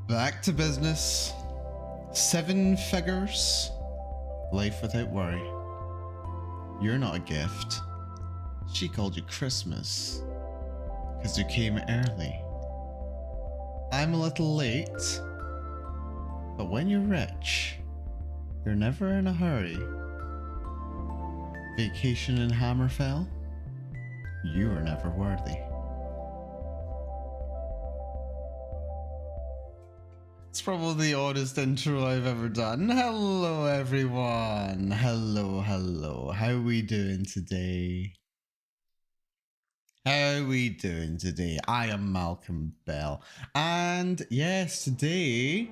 Back to business. 7 figures. Life without worry. You're not a gift. She called you Christmas. Because you came early. I'm a little late. But when you're rich, you're never in a hurry. Vacation in Hammerfell? You are never worthy. It's probably the oddest intro I've ever done. Hello everyone. Hello. How we doing today? I am Malcolm Bell. And yes, today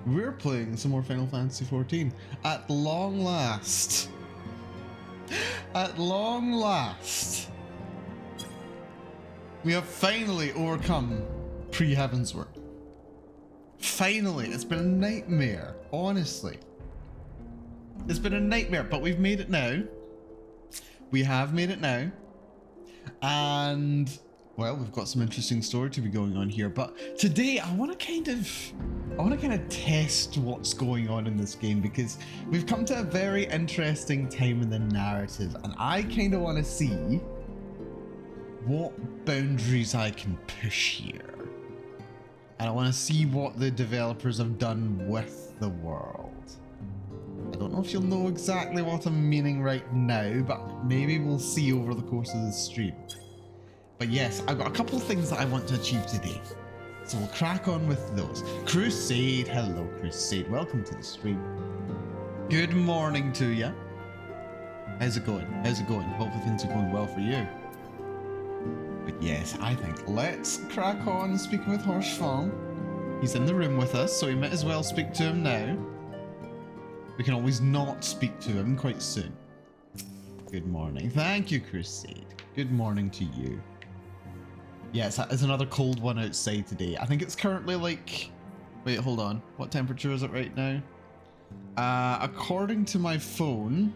we're playing some more Final Fantasy XIV. At long last. At long last. We have finally overcome pre-Heavensward. Finally, it's been a nightmare, honestly. It's been a nightmare, but we've made it now. We have made it now. And, well, we've got some interesting story to be going on here. But today, I want to kind of test what's going on in this game, because we've come to a very interesting time in the narrative, and I kind of want to see what boundaries I can push here. And I want to see what the developers have done with the world. I don't know if you'll know exactly what I'm meaning right now, but maybe we'll see over the course of the stream. But yes, I've got a couple of things that I want to achieve today. So we'll crack on with those. Crusade, hello Crusade, welcome to the stream. Good morning to you. How's it going? Hopefully things are going well for you. But yes, I think let's crack on speaking with Horschfall. He's in the room with us, so we might as well speak to him now. We can always not speak to him quite soon. Good morning. Thank you, Crusade. Good morning to you. Yes, it's another cold one outside today. I think it's currently like... Wait, hold on. What temperature is it right now? According to my phone,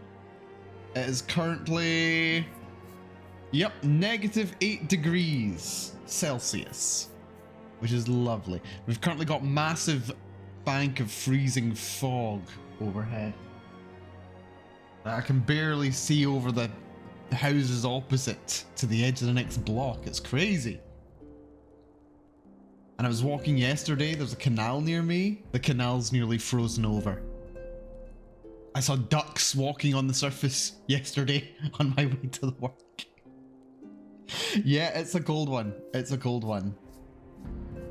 it is currently... Yep, -8 degrees Celsius, which is lovely. We've currently got massive bank of freezing fog overhead. I can barely see over the houses opposite to the edge of the next block. It's crazy. And I was walking yesterday, there's a canal near me. The canal's nearly frozen over. I saw ducks walking on the surface yesterday on my way to the work. Yeah, it's a cold one.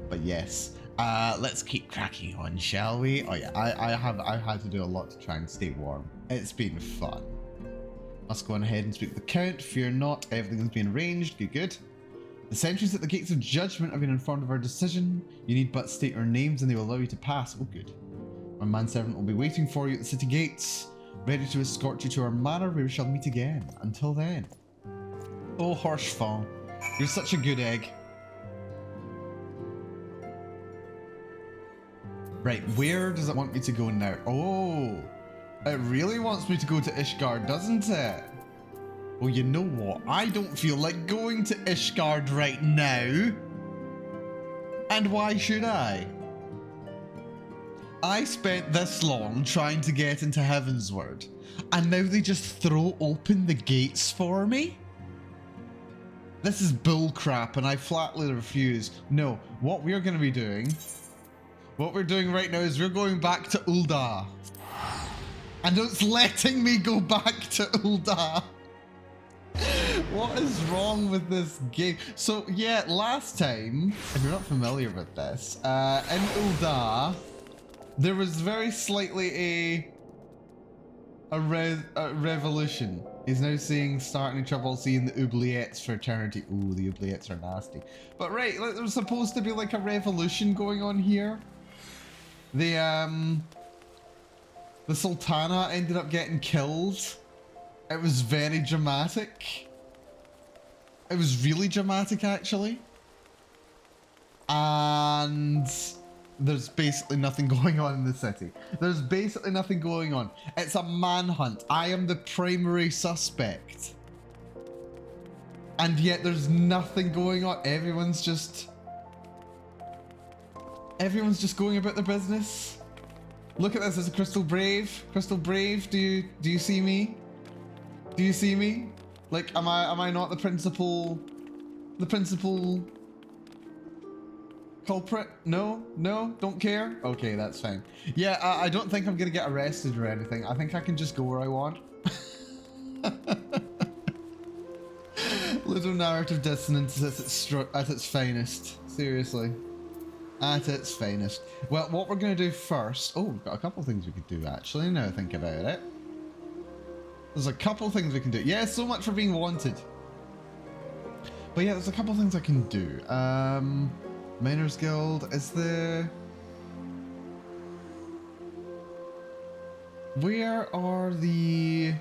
But yes, let's keep cracking on, shall we? Oh yeah, I've had to do a lot to try and stay warm. It's been fun. Let's go on ahead and speak with the Count. Fear not, everything's been arranged. Good. The sentries at the gates of judgment have been informed of our decision. You need but state your names and they will allow you to pass. Oh good. My manservant will be waiting for you at the city gates, ready to escort you to our manor where we shall meet again. Until then. Oh, Horschfall, you're such a good egg. Right, where does it want me to go now? Oh, it really wants me to go to Ishgard, doesn't it? Well, you know what? I don't feel like going to Ishgard right now. And why should I? I spent this long trying to get into Heavensward, and now they just throw open the gates for me? This is bullcrap, and I flatly refuse. No, what we're going to be doing, what we're doing right now is we're going back to Ul'dah. And it's letting me go back to Ul'dah. What is wrong with this game? So yeah, last time, if you're not familiar with this, in Ul'dah, there was very slightly a revolution. He's now seeing starting trouble seeing the oubliettes for eternity. Ooh, the oubliettes are nasty. But right, there was supposed to be like a revolution going on here. The Sultana ended up getting killed. It was very dramatic. It was really dramatic, actually. And there's basically nothing going on in the city. There's basically nothing going on. It's a manhunt. I am the primary suspect. And yet there's nothing going on. Everyone's just Everyone's just going about their business. Look at this, there's a Crystal Brave. Crystal Brave, do you see me? Do you see me? Like, am I not the principal culprit? No? No? Don't care? Okay, that's fine. Yeah, I don't think I'm gonna get arrested or anything. I think I can just go where I want. Ludo narrative dissonance at its finest. Seriously. At its finest. Well, what we're going to do first... Oh, we've got a couple things we could do, actually, now I think about it. There's a couple things we can do. Yeah, so much for being wanted. But yeah, there's a couple things I can do. Miners Guild is the... Where are the...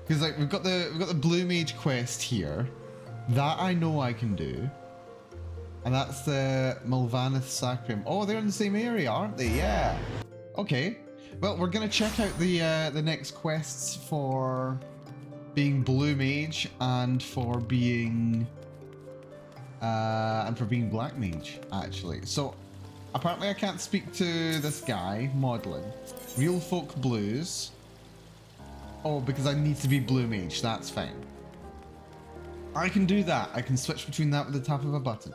Because like we've got the Blue Mage quest here. That I know I can do. And that's the Mulvanith Sacrum. Oh, they're in the same area, aren't they? Yeah. Okay. Well, we're gonna check out the next quests for being Blue Mage and for being Black Mage, actually. So apparently I can't speak to this guy modeling. Real Folk Blues. Oh, because I need to be Blue Mage. That's fine. I can do that. I can switch between that with the tap of a button.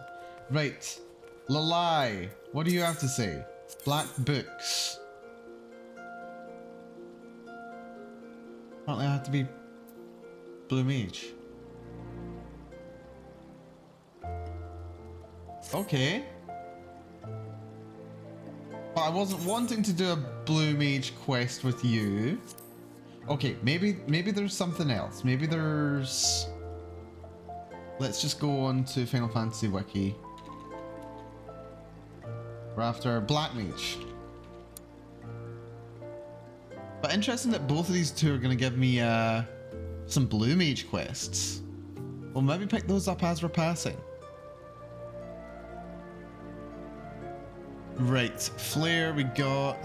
Right. Lalai, what do you have to say? Black Books. Apparently I have to be Blue Mage. Okay. But I wasn't wanting to do a Blue Mage quest with you. Okay, maybe there's something else. Maybe there's... Let's just go on to Final Fantasy Wiki. We're after Black Mage. But interesting that both of these two are going to give me some Blue Mage quests. We'll maybe pick those up as we're passing. Right, Flare, we got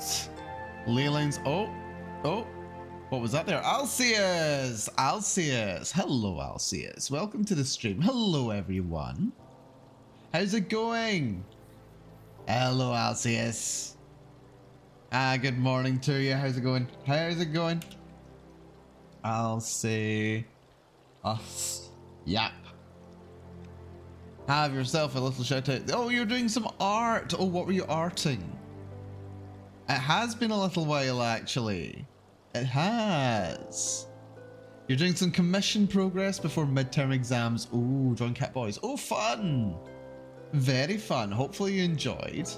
Leylines. Oh. What was that there? Alcius! Alcius! Hello, Alcius. Welcome to the stream. Hello, everyone. How's it going? Hello, Alcius. Good morning to you. How's it going? How's it going? I'll say us. Yep. Have yourself a little shout out. Oh, you're doing some art. Oh, what were you arting? It has been a little while, actually. It has. You're doing some commission progress before midterm exams. Ooh, drawing cat boys. Oh, fun. Very fun. Hopefully you enjoyed.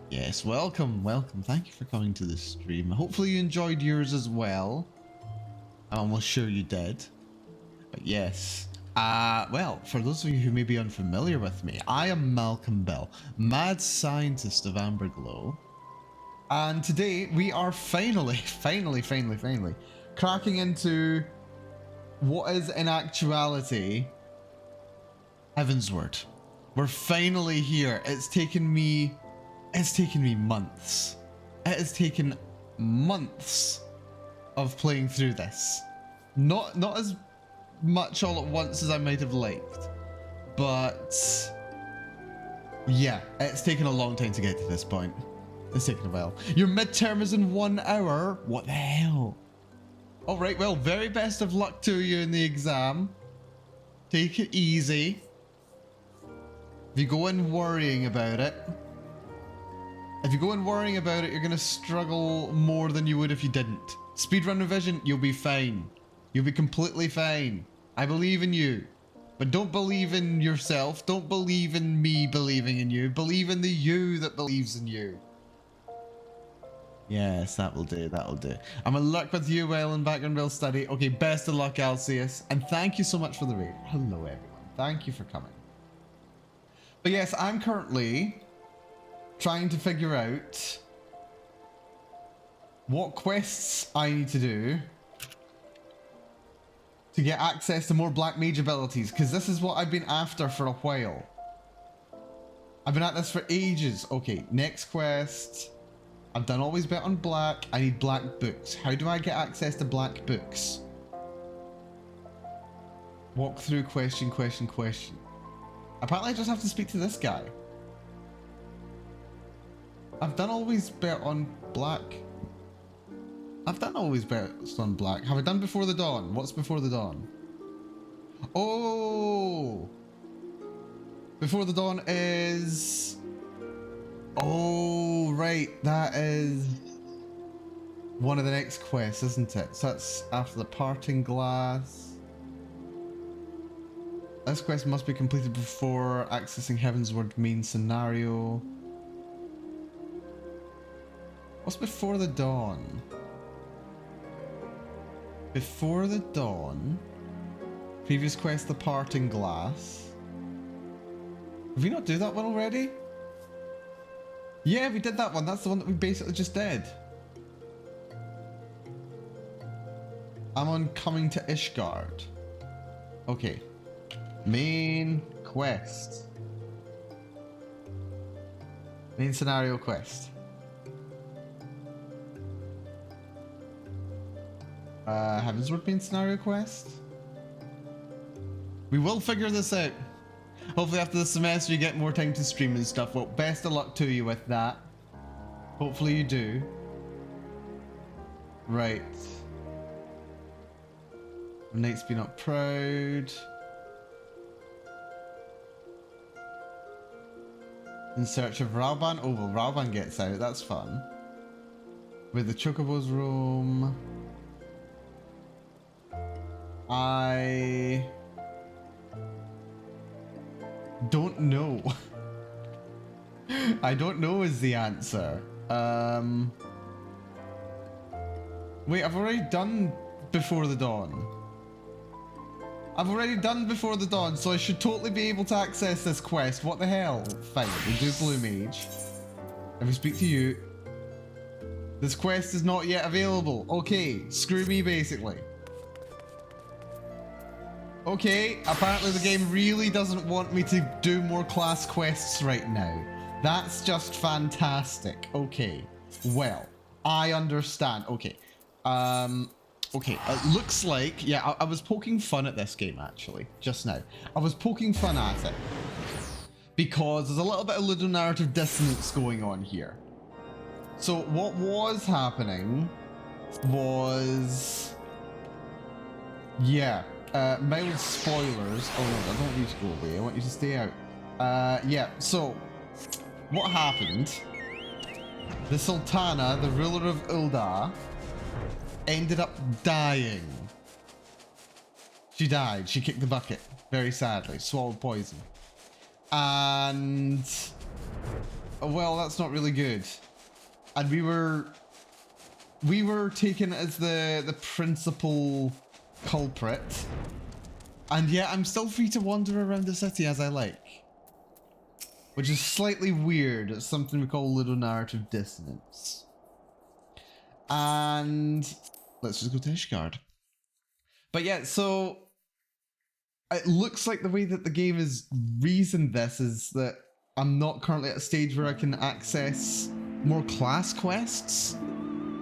Yes, welcome, welcome. Thank you for coming to the stream. Hopefully you enjoyed yours as well. I'm almost sure you did. But yes. Well, for those of you who may be unfamiliar with me, I am Malcolm Bell, mad scientist of Amberglow. And today we are finally cracking into what is in actuality Heavensward. We're finally here. It's taken me months. It has taken months of playing through this. Not as much all at once as I might have liked, but yeah, it's taken a long time to get to this point. It's taken a while. Your midterm is in 1 hour. What the hell? All right, well, very best of luck to you in the exam. Take it easy. If you go in worrying about it, you're gonna struggle more than you would if you didn't. Speedrun revision, you'll be fine. You'll be completely fine. I believe in you. But don't believe in yourself. Don't believe in me believing in you. Believe in the you that believes in you. Yes, that will do, that will do. I'm in luck with you, well, in background will study. Okay, best of luck, Alcius. And thank you so much for the raid. Hello, everyone. Thank you for coming. But yes, I'm currently trying to figure out what quests I need to do to get access to more Black Mage abilities, because this is what I've been after for a while. I've been at this for ages. Okay, next quest. I've done always bet on black. I need black books. How do I get access to black books? Walk through question. Apparently I just have to speak to this guy. I've done always bet on black. I've done always bets on black. Have I done before the dawn? What's before the dawn? Oh! Before the dawn is... Oh, right. That is one of the next quests, isn't it? So that's after the parting glass. This quest must be completed before accessing Heavensward main scenario. What's before the dawn? Before the dawn. Previous quest, the parting glass. Did we not do that one already? Yeah, we did that one. That's the one that we basically just did. I'm on coming to Ishgard. Okay. Main quest. Main scenario quest. Heavensward main scenario quest? We will figure this out. Hopefully after the semester you get more time to stream and stuff. Well, best of luck to you with that. Hopefully you do. Right. Knight's be not proud. In search of Rauban. Oh, well, Rauban gets out. That's fun. Where the Chocobos roam. I don't know. I don't know is the answer. Wait, I've already done Before the Dawn. I've already done Before the Dawn, so I should totally be able to access this quest. What the hell? Fine, we'll do Blue Mage. If we speak to you. This quest is not yet available. Okay, screw me basically. Okay, apparently the game really doesn't want me to do more class quests right now. That's just fantastic. Okay, well, I understand. Okay, okay, it looks like, yeah, I was poking fun at this game actually, just now. I was poking fun at it because there's a little bit of Ludo narrative dissonance going on here. So what was happening was, yeah, mild spoilers. Oh no, I don't want you to go away. I want you to stay out. Yeah, so what happened? The Sultana, the ruler of Ulda, ended up dying. She died. She kicked the bucket. Very sadly. Swallowed poison. And... well, that's not really good. And we were taken as the principal culprit. And yet I'm still free to wander around the city as I like. Which is slightly weird. It's something we call Ludo narrative dissonance. And let's just go to Ishgard. But yeah, so it looks like the way that the game has reasoned this is that I'm not currently at a stage where I can access more class quests,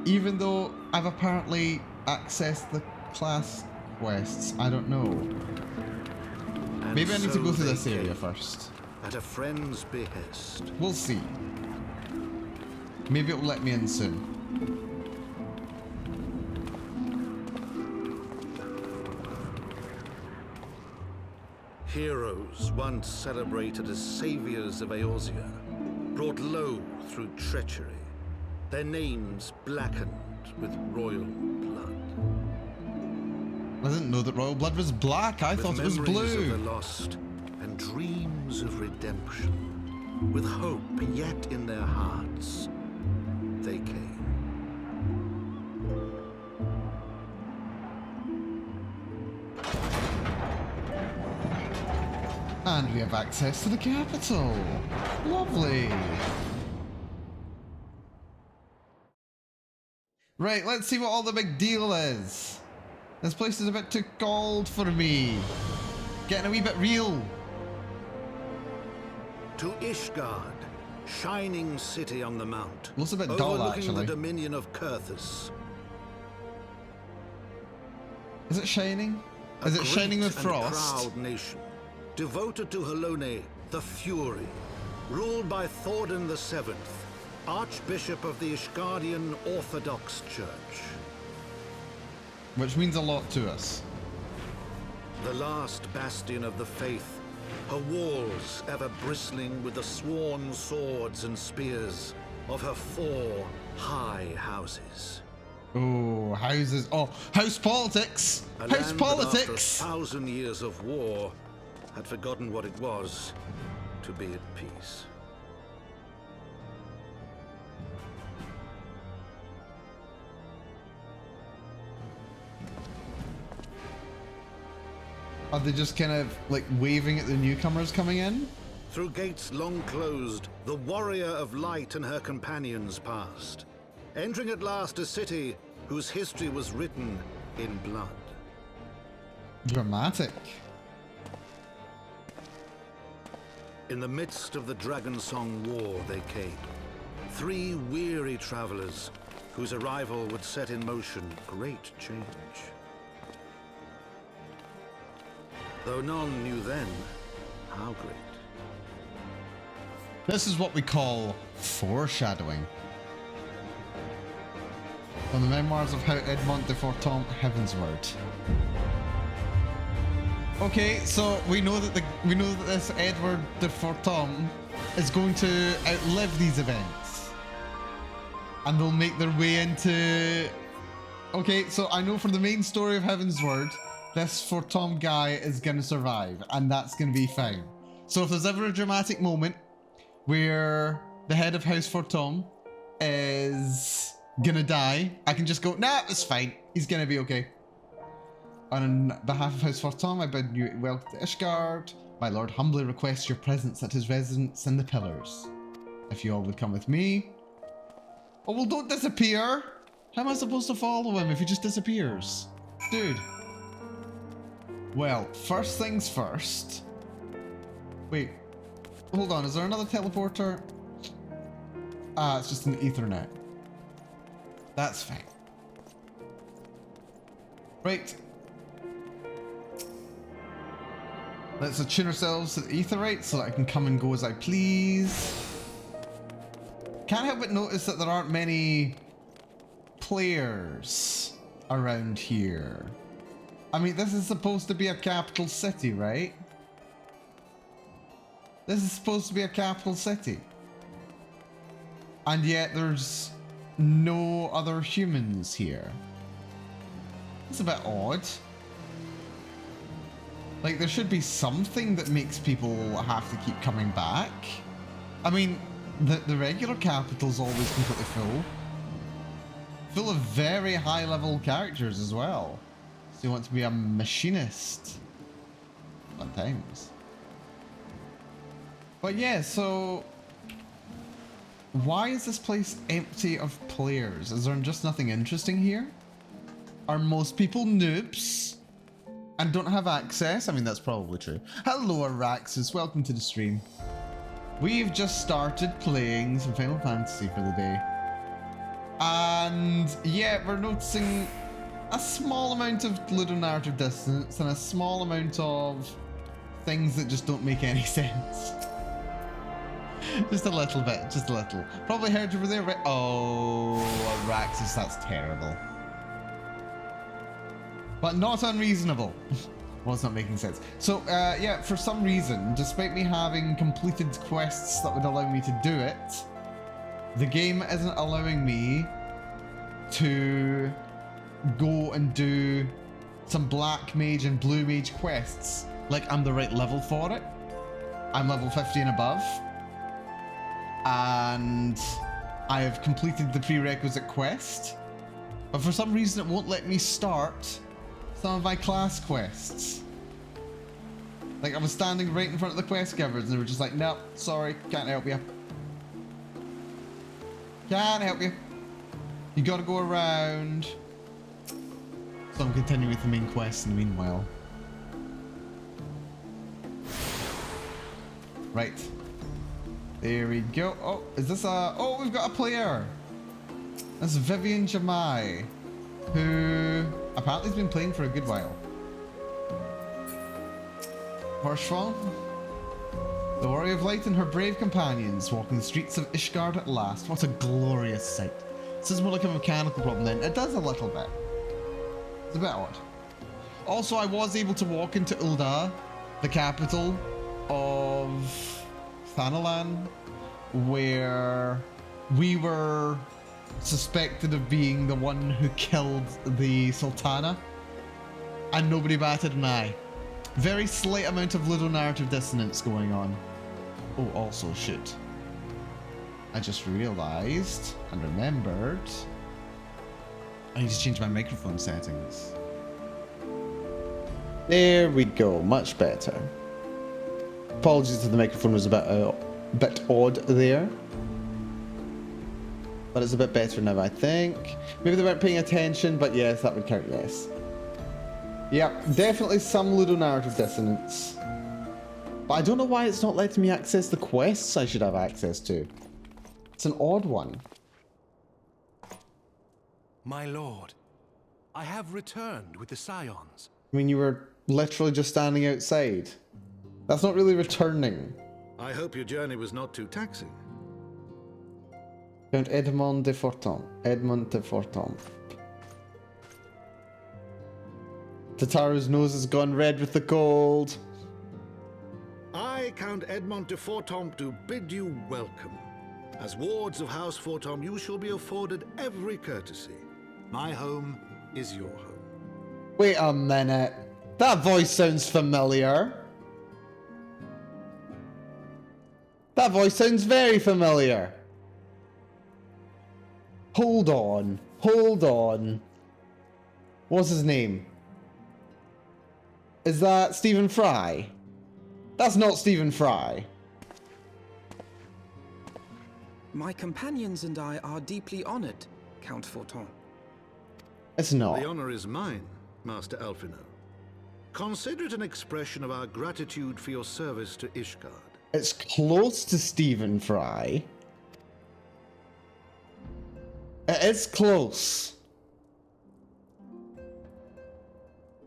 even though I've apparently accessed the class quests. I don't know. And maybe I need to go through this came area first. At a friend's behest. We'll see. Maybe it will let me in soon. Heroes once celebrated as saviors of Eorzea, brought low through treachery, their names blackened with royal blood. I didn't know that royal blood was black. I thought it was blue. With memories of the lost and dreams of redemption, with hope yet in their hearts, they came. And we have access to the capital. Lovely. Right, let's see what all the big deal is. This place is a bit too cold for me. Getting a wee bit real. To Ishgard, shining city on the mount. Looks a bit dull, overlooking actually. the dominion of Kurthus. Is it shining? Is it shining with frost? A proud nation, devoted to Halone, the Fury, ruled by Thordan VII, Archbishop of the Ishgardian Orthodox Church. Which means a lot to us. The last bastion of the faith, her walls ever bristling with the sworn swords and spears of her 4 high houses. Oh, houses. Oh, house politics. A House land politics. that after 1,000 years of war had forgotten what it was to be at peace. Are they just kind of like waving at the newcomers coming in? Through gates long closed, the warrior of light and her companions passed, entering at last a city whose history was written in blood. Dramatic. In the midst of the Dragonsong War they came, 3 weary travelers whose arrival would set in motion great change. Though none knew then how great. This is what we call foreshadowing. From the memoirs of how Edmond de Fortom Heavensward. Okay, so we know that this Edward de Fortom is going to outlive these events, and they'll make their way into. Okay, so I know from the main story of Heavensward, this Fortom guy is gonna survive, and that's gonna be fine. So if there's ever a dramatic moment where the head of House Fortom is gonna die, I can just go, nah, it's fine. He's gonna be okay. On behalf of House Fortom, I bid you welcome to Ishgard. My lord humbly requests your presence at his residence in the Pillars. If you all would come with me. Oh, well, don't disappear. How am I supposed to follow him if he just disappears? Dude. Well, first things first. Wait. Hold on, is there another teleporter? Ah, it's just an Ethernet. That's fine. Right. Let's attune ourselves to the Aetherite so that I can come and go as I please. Can't help but notice that there aren't many players around here. I mean, this is supposed to be a capital city, right? This is supposed to be a capital city. And yet there's no other humans here. It's a bit odd. Like, there should be something that makes people have to keep coming back. I mean, the regular capital's always completely full. Full of very high-level characters as well. So you want to be a machinist. Fun times. But yeah, so... why is this place empty of players? Is there just nothing interesting here? Are most people noobs? And don't have access? I mean, that's probably true. Hello, Araxis. Welcome to the stream. We've just started playing some Final Fantasy for the day. And yeah, we're noticing a small amount of Ludo narrative dissonance and a small amount of things that just don't make any sense. Just a little bit, just a little. Probably heard you over there, right? Oh, Araxis, that's terrible. But not unreasonable. Well, it's not making sense. So, yeah, for some reason, despite me having completed quests that would allow me to do it, the game isn't allowing me to go and do some black mage and blue mage quests. Like, I'm the right level for it. I'm level 50 and above. And I have completed the prerequisite quest. But for some reason, it won't let me start some of my class quests. Like, I was standing right in front of the quest givers and they were just like, nope, sorry, can't help you. Can't help you. You gotta go around. So I'm continuing with the main quest in the meanwhile. Right. There we go. Oh, is this a... oh, we've got a player. That's Vivian Jamai, who apparently has been playing for a good while. Hirschfall? The Warrior of Light and her brave companions walking the streets of Ishgard at last. What a glorious sight. This is more like a mechanical problem then. It does a little bit. It's a bit odd. Also, I was able to walk into Ul'dah, the capital of Thanalan, where we were suspected of being the one who killed the Sultana, and nobody batted an eye. Very slight amount of Ludo narrative dissonance going on. Oh, also, shoot. I just realized and remembered I need to change my microphone settings. There we go, much better. Apologies if the microphone was a bit odd there. But it's a bit better now, I think. Maybe they weren't paying attention, but yes, that would count, yes. Yep, definitely some Ludo narrative dissonance. But I don't know why it's not letting me access the quests I should have access to. It's an odd one. My lord, I have returned with the Scions. I mean, you were literally just standing outside. That's not really returning. I hope your journey was not too taxing. Count Edmond de Forton. Edmond de Forton. Tataru's nose has gone red with the cold. I, Count Edmond de Fortom, do bid you welcome. As wards of House Fortom, you shall be afforded every courtesy. My home is your home. Wait a minute. That voice sounds familiar. That voice sounds very familiar. Hold on. Hold on. What's his name? Is that Stephen Fry? That's not Stephen Fry. My companions and I are deeply honored, Count Forton. It's not. The honor is mine, Master Alphino. Consider it an expression of our gratitude for your service to Ishgard. It's close to Stephen Fry. It's close.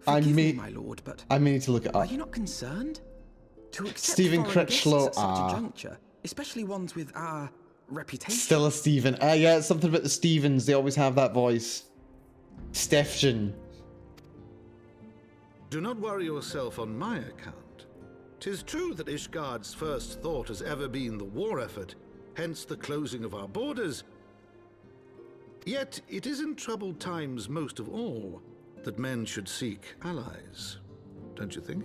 Forgive me, my lord, but I may need to look it are up. you not concerned? To accept Stephen foreign guests Critchlow, at such a juncture, especially ones with our reputation. Still a Stephen. Yeah, it's something about the Stevens. They always have that voice. Stefjan. Do not worry yourself on my account. 'Tis true that Ishgard's first thought has ever been the war effort, hence the closing of our borders. Yet it is in troubled times most of all that men should seek allies, don't you think?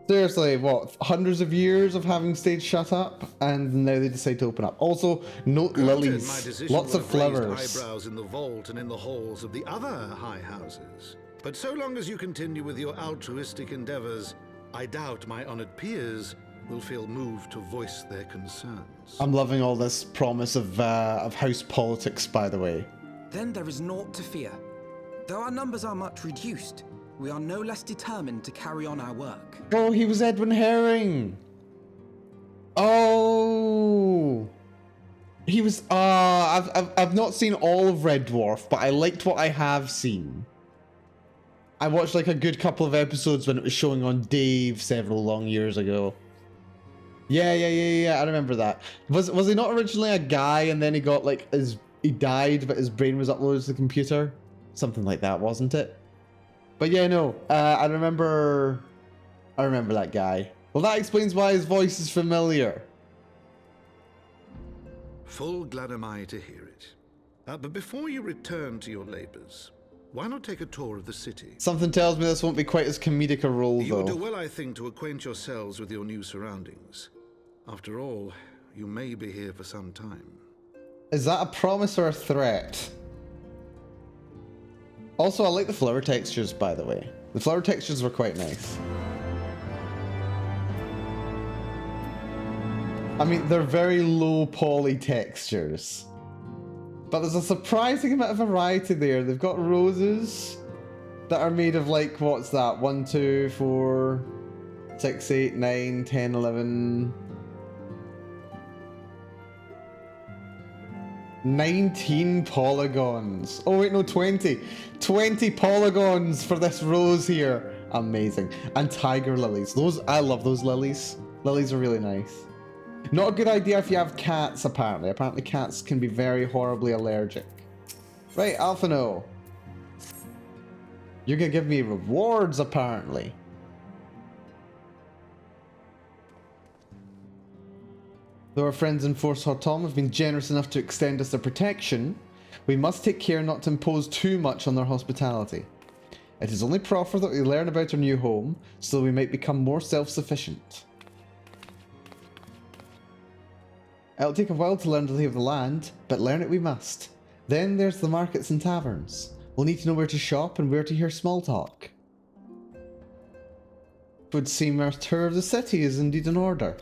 Seriously, what? Hundreds of years of having stayed shut up, and now they decide to open up. Also, note Granted, my lilies. decision Lots will of have raised flowers. eyebrows in the vault and in the halls of the other high houses. But so long as you continue with your altruistic endeavors, I doubt my honored peers will feel moved to voice their concerns. I'm loving all this promise of house politics, by the way. Then there is naught to fear. Though our numbers are much reduced, we are no less determined to carry on our work. Oh, he was Edwin Herring. Oh, he was. I've not seen all of Red Dwarf, but I liked what I have seen. I watched like a good couple of episodes when it was showing on Dave several long years ago. Yeah. I remember that. Was he not originally a guy and then he got like he died, but his brain was uploaded to the computer? Something like that, wasn't it? But yeah, no. I remember that guy. Well, that explains why his voice is familiar. Full glad am I to hear it. But before you return to your labors, why not take a tour of the city? Something tells me this won't be quite as comedic a role, You would do though. well, I think, to acquaint yourselves with your new surroundings. After all, you may be here for some time. Is that a promise or a threat? Also, I like the flower textures, by the way. The flower textures were quite nice. I mean, they're very low poly textures. But there's a surprising amount of variety there. They've got roses that are made of like, what's that? 1, 2, 4, 6, 8, 9, 10, 11... 19 polygons. Oh wait, no, 20. 20 polygons for this rose here. Amazing. And tiger lilies. I love those lilies. Lilies are really nice. Not a good idea if you have cats, apparently. Apparently cats can be very horribly allergic. Right, Alphino. You're gonna give me rewards, apparently. Though our friends in Force Hortom have been generous enough to extend us their protection, we must take care not to impose too much on their hospitality. It is only proper that we learn about our new home, so we might become more self-sufficient. It'll take a while to learn the lay of the land, but learn it we must. Then there's the markets and taverns. We'll need to know where to shop and where to hear small talk. It would seem our tour of the city is indeed in order.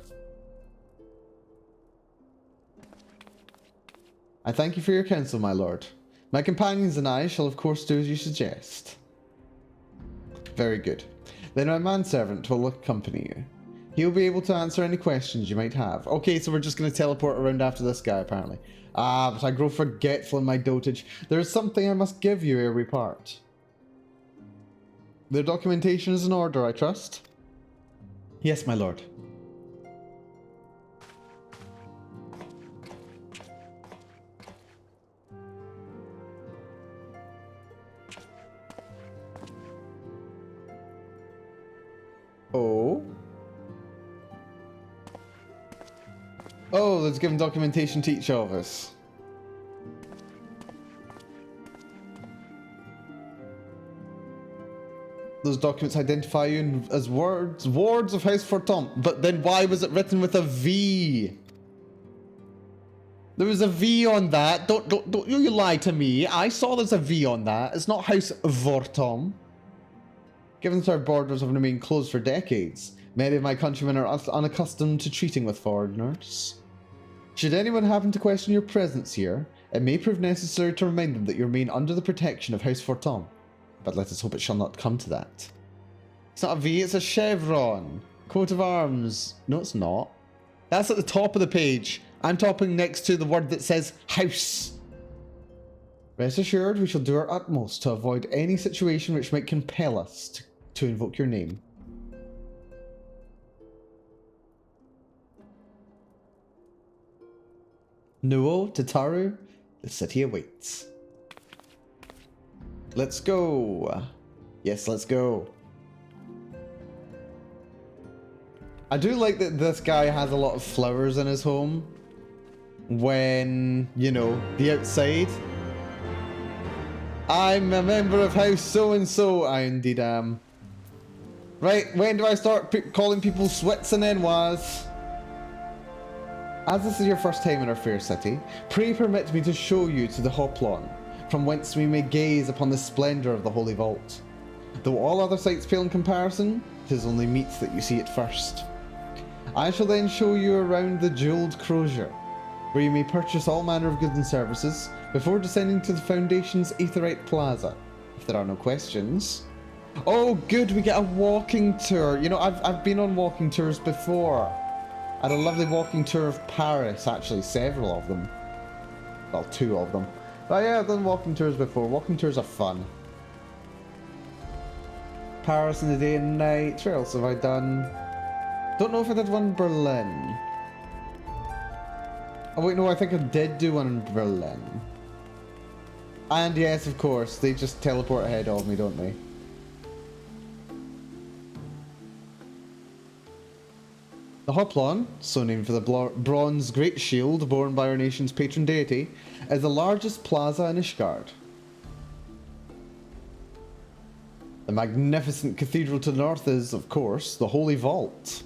I thank you for your counsel, my lord. My companions and I shall of course do as you suggest. Very good. Then my manservant will accompany you. He'll be able to answer any questions you might have. Okay, so we're just going to teleport around after this guy, apparently. Ah, but I grow forgetful in my dotage. There is something I must give you ere we part. The documentation is in order, I trust? Yes, my lord. Oh. Oh, let's give him documentation to each of us. Those documents identify you as wards of House Fortom. But then why was it written with a V? There was a V on that. Don't you lie to me. I saw there's a V on that. It's not House Vortom. Given that our borders have remained closed for decades, many of my countrymen are unaccustomed to treating with foreigners. Should anyone happen to question your presence here, it may prove necessary to remind them that you remain under the protection of House Fortom. But let us hope it shall not come to that. It's not a V, it's a chevron. Coat of arms. No, it's not. That's at the top of the page. I'm topping next to the word that says house. Rest assured, we shall do our utmost to avoid any situation which might compel us to invoke your name. Nuo, Tataru, the city awaits. Let's go. Yes, let's go. I do like that this guy has a lot of flowers in his home. When, you know, the outside. I'm a member of House so-and-so. I indeed am. Right, when do I start calling people Swits and Enwas? As this is your first time in our fair city, pray permit me to show you to the Hoplon, from whence we may gaze upon the splendour of the Holy Vault. Though all other sights pale in comparison, 'tis only meet that you see it first. I shall then show you around the jewelled crozier, where you may purchase all manner of goods and services, before descending to the Foundation's Aetherite Plaza, if there are no questions. Oh good, we get a walking tour. You know, I've been on walking tours before. I had a lovely walking tour of Paris, actually, several of them. Well, 2 of them. But yeah, I've done walking tours before. Walking tours are fun. Paris in the day and night. Where else have I done? Don't know if I did one in Berlin. Oh wait, no, I think I did do one in Berlin. And yes, of course, they just teleport ahead of me, don't they? The Hoplon, so named for the bronze great shield borne by our nation's patron deity, is the largest plaza in Ishgard. The magnificent cathedral to the north is, of course, the Holy Vault.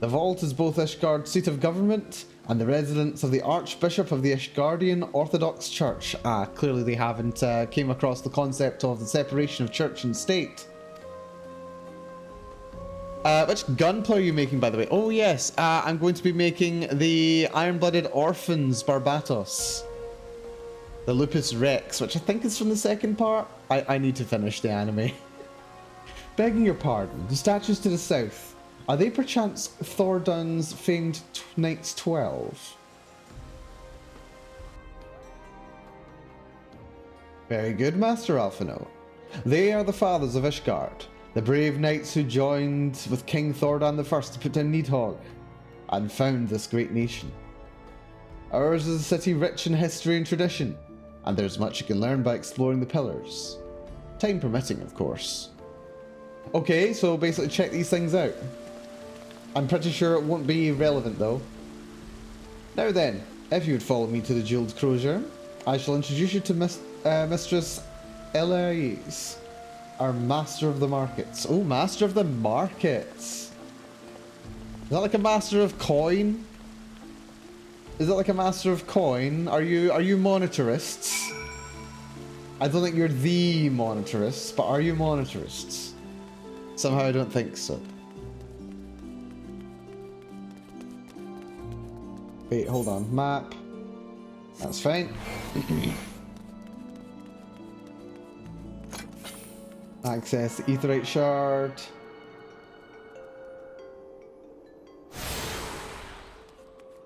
The vault is both Ishgard's seat of government and the residence of the Archbishop of the Ishgardian Orthodox Church. Ah, clearly they haven't came across the concept of the separation of church and state. Which gunpowder are you making, by the way? Oh yes, I'm going to be making the Iron-Blooded Orphans Barbatos. The Lupus Rex, which I think is from the second part. I need to finish the anime. Begging your pardon, the statues to the south, are they perchance Thordun's famed Knights 12? Very good, Master Alphino. They are the fathers of Ishgard, The brave knights who joined with King Thordan I to put down Needhog and found this great nation. Ours is a city rich in history and tradition, and there's much you can learn by exploring the pillars. Time permitting, of course. Okay, so basically check these things out. I'm pretty sure it won't be relevant though. Now then, if you would follow me to the Jeweled Crozier, I shall introduce you to Mistress Elise, our Master of the Markets. Oh, Master of the Markets! Is that like a Master of Coin? Is it like a Master of Coin? Are you monitorists? I don't think you're the monitorists, but are you monitorists? Somehow I don't think so. Wait, hold on. Map. That's fine. Access the Aetherite Shard.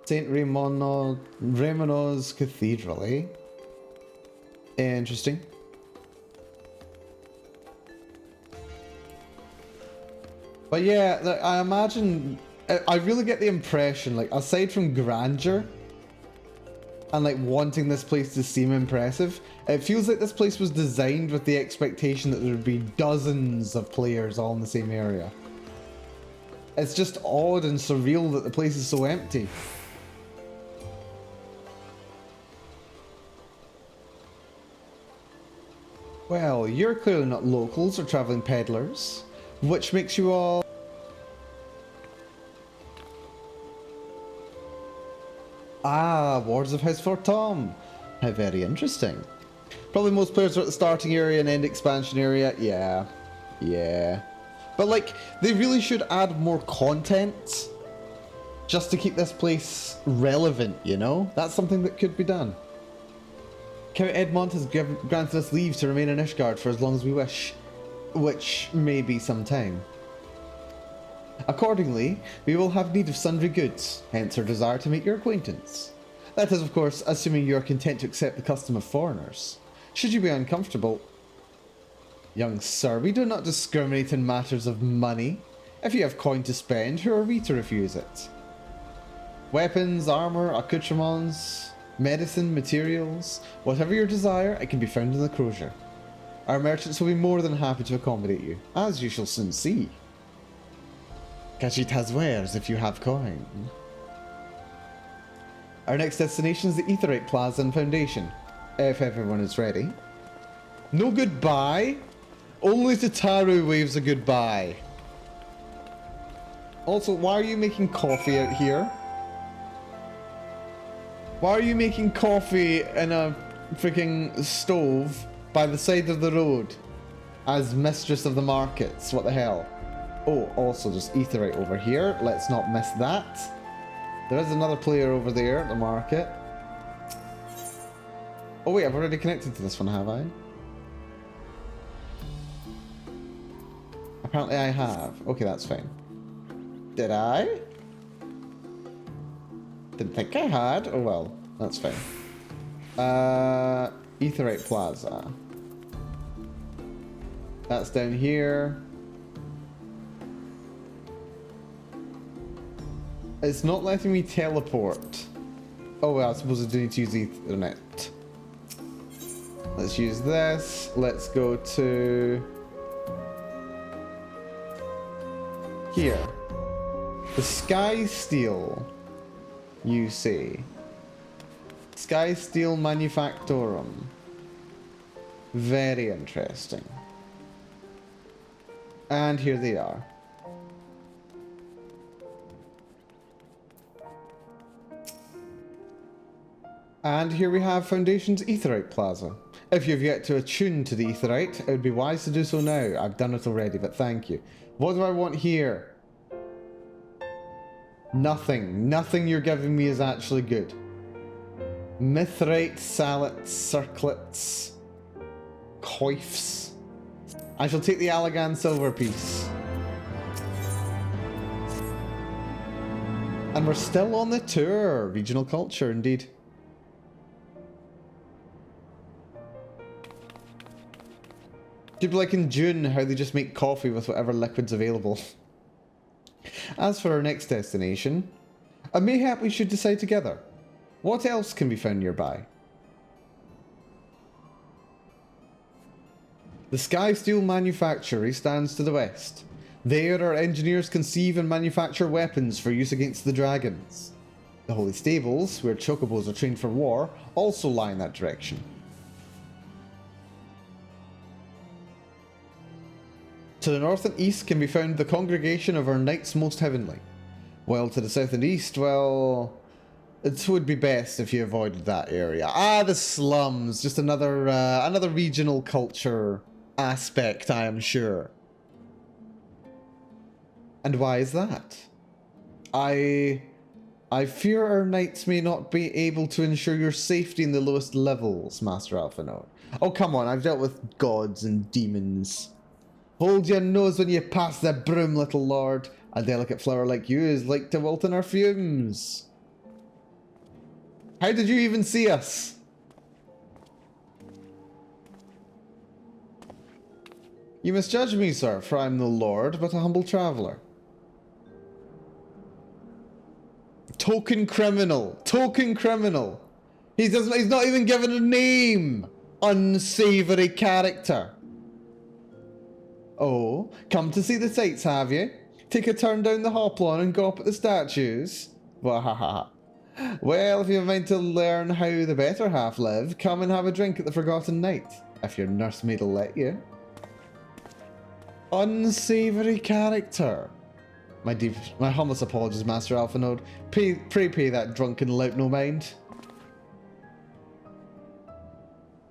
St. Ramono's Cathedral, eh? Interesting. But yeah, I imagine, I really get the impression, like, aside from grandeur and like wanting this place to seem impressive, it feels like this place was designed with the expectation that there would be dozens of players all in the same area. It's just odd and surreal that the place is so empty. Well, you're clearly not locals or travelling peddlers, which makes you all... Ah, Wards of House Fort Tom. How very interesting. Probably most players are at the starting area and end expansion area. Yeah. But like, they really should add more content just to keep this place relevant, you know? That's something that could be done. Count Edmond has granted us leave to remain in Ishgard for as long as we wish, which may be some time. Accordingly, we will have need of sundry goods, hence our desire to make your acquaintance. That is, of course, assuming you are content to accept the custom of foreigners. Should you be uncomfortable... Young sir, we do not discriminate in matters of money. If you have coin to spend, who are we to refuse it? Weapons, armour, accoutrements, medicine, materials, whatever your desire, it can be found in the Crozier. Our merchants will be more than happy to accommodate you, as you shall soon see. Kashit has wares if you have coin. Our next destination is the Aetherite Plaza and Foundation, if everyone is ready. No goodbye? Only Tataru waves a goodbye. Also, why are you making coffee out here? Why are you making coffee in a freaking stove by the side of the road as Mistress of the Markets? What the hell? Oh, also there's Aetherite over here. Let's not miss that. There is another player over there at the market. Oh wait, I've already connected to this one, have I? Apparently I have. Okay, that's fine. Did I? Didn't think I had. Oh well, that's fine. Aetherite Plaza. That's down here. It's not letting me teleport. Oh well, I suppose I do need to use Ethernet. Let's use this. Let's go to... here. The Sky Steel, you say. Sky Steel Manufactorum. Very interesting. And here they are. And here we have Foundation's Aetherite Plaza. If you've yet to attune to the Aetherite, it would be wise to do so now. I've done it already, but thank you. What do I want here? Nothing. Nothing you're giving me is actually good. Mithrite, sallets, circlets, coifs. I shall take the Allagan silver piece. And we're still on the tour. Regional culture, indeed. Should be like in June, how they just make coffee with whatever liquid's available. As for our next destination, mayhap we should decide together. What else can be found nearby? The Sky Steel Manufactory stands to the west. There, our engineers conceive and manufacture weapons for use against the dragons. The Holy Stables, where chocobos are trained for war, also lie in that direction. To the north and east can be found the congregation of our Knights Most Heavenly. While to the south and east, well, it would be best if you avoided that area. Ah, the slums, just another regional culture aspect, I am sure. And why is that? I fear our knights may not be able to ensure your safety in the lowest levels, Master Alphinaud. Oh, come on, I've dealt with gods and demons. Hold your nose when you pass the broom, little lord. A delicate flower like you is like to wilt in our fumes. How did you even see us? You misjudge me, sir, for I am no lord, but a humble traveller. Token criminal. Token criminal. He's not even given a name. Unsavoury character. Oh, come to see the sights, have you? Take a turn down the hoplon and go up at the statues? Wahaha. Well, if you have mind to learn how the better half live, come and have a drink at the Forgotten Knight, if your nursemaid'll let you. Unsavoury character. My humblest apologies, Master Alphinaud. Pray pay that drunken lout no mind.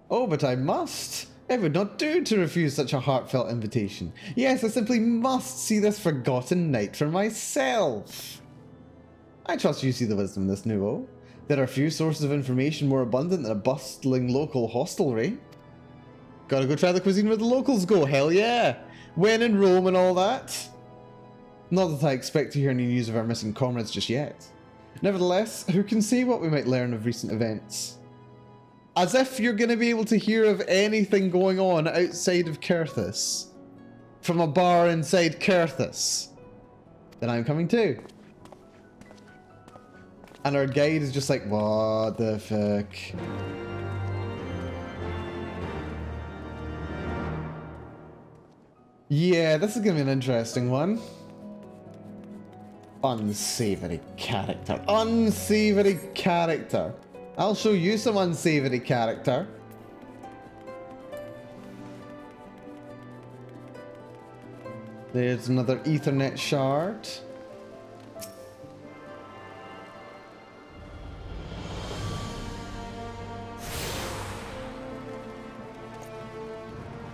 Oh, but I must. It would not do to refuse such a heartfelt invitation. Yes, I simply must see this Forgotten Knight for myself. I trust you see the wisdom in this, Nuo. There are few sources of information more abundant than a bustling local hostelry. Gotta go try the cuisine where the locals go, hell yeah! When in Rome and all that. Not that I expect to hear any news of our missing comrades just yet. Nevertheless, who can say what we might learn of recent events? As if you're going to be able to hear of anything going on outside of Curthis. From a bar inside Curthis. Then I'm coming too. And our guide is just like, what the fuck? Yeah, this is going to be an interesting one. Unsavoury character. Unsavoury character. I'll show you some unsavoury character. There's another Ethernet shard.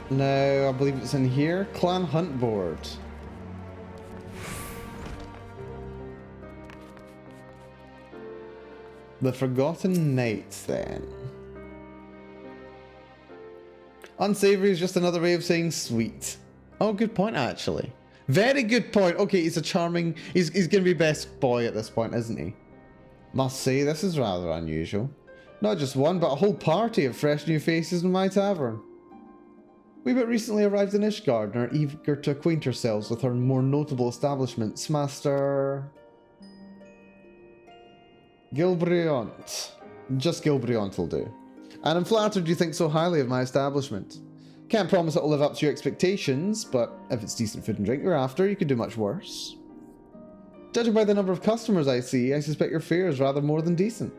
No, I believe it's in here. Clan Hunt Board. The Forgotten Knights, then. Unsavory is just another way of saying sweet. Oh, good point, actually. Very good point. Okay, he's a charming... He's going to be best boy at this point, isn't he? Must say, this is rather unusual. Not just one, but a whole party of fresh new faces in my tavern. We but recently arrived in Ishgard and are eager to acquaint ourselves with our more notable establishments. Master... Gilbriont. Just Gilbriont will do. And I'm flattered you think so highly of my establishment. Can't promise it'll live up to your expectations, but if it's decent food and drink you're after, you could do much worse. Judging by the number of customers I see, I suspect your fare is rather more than decent.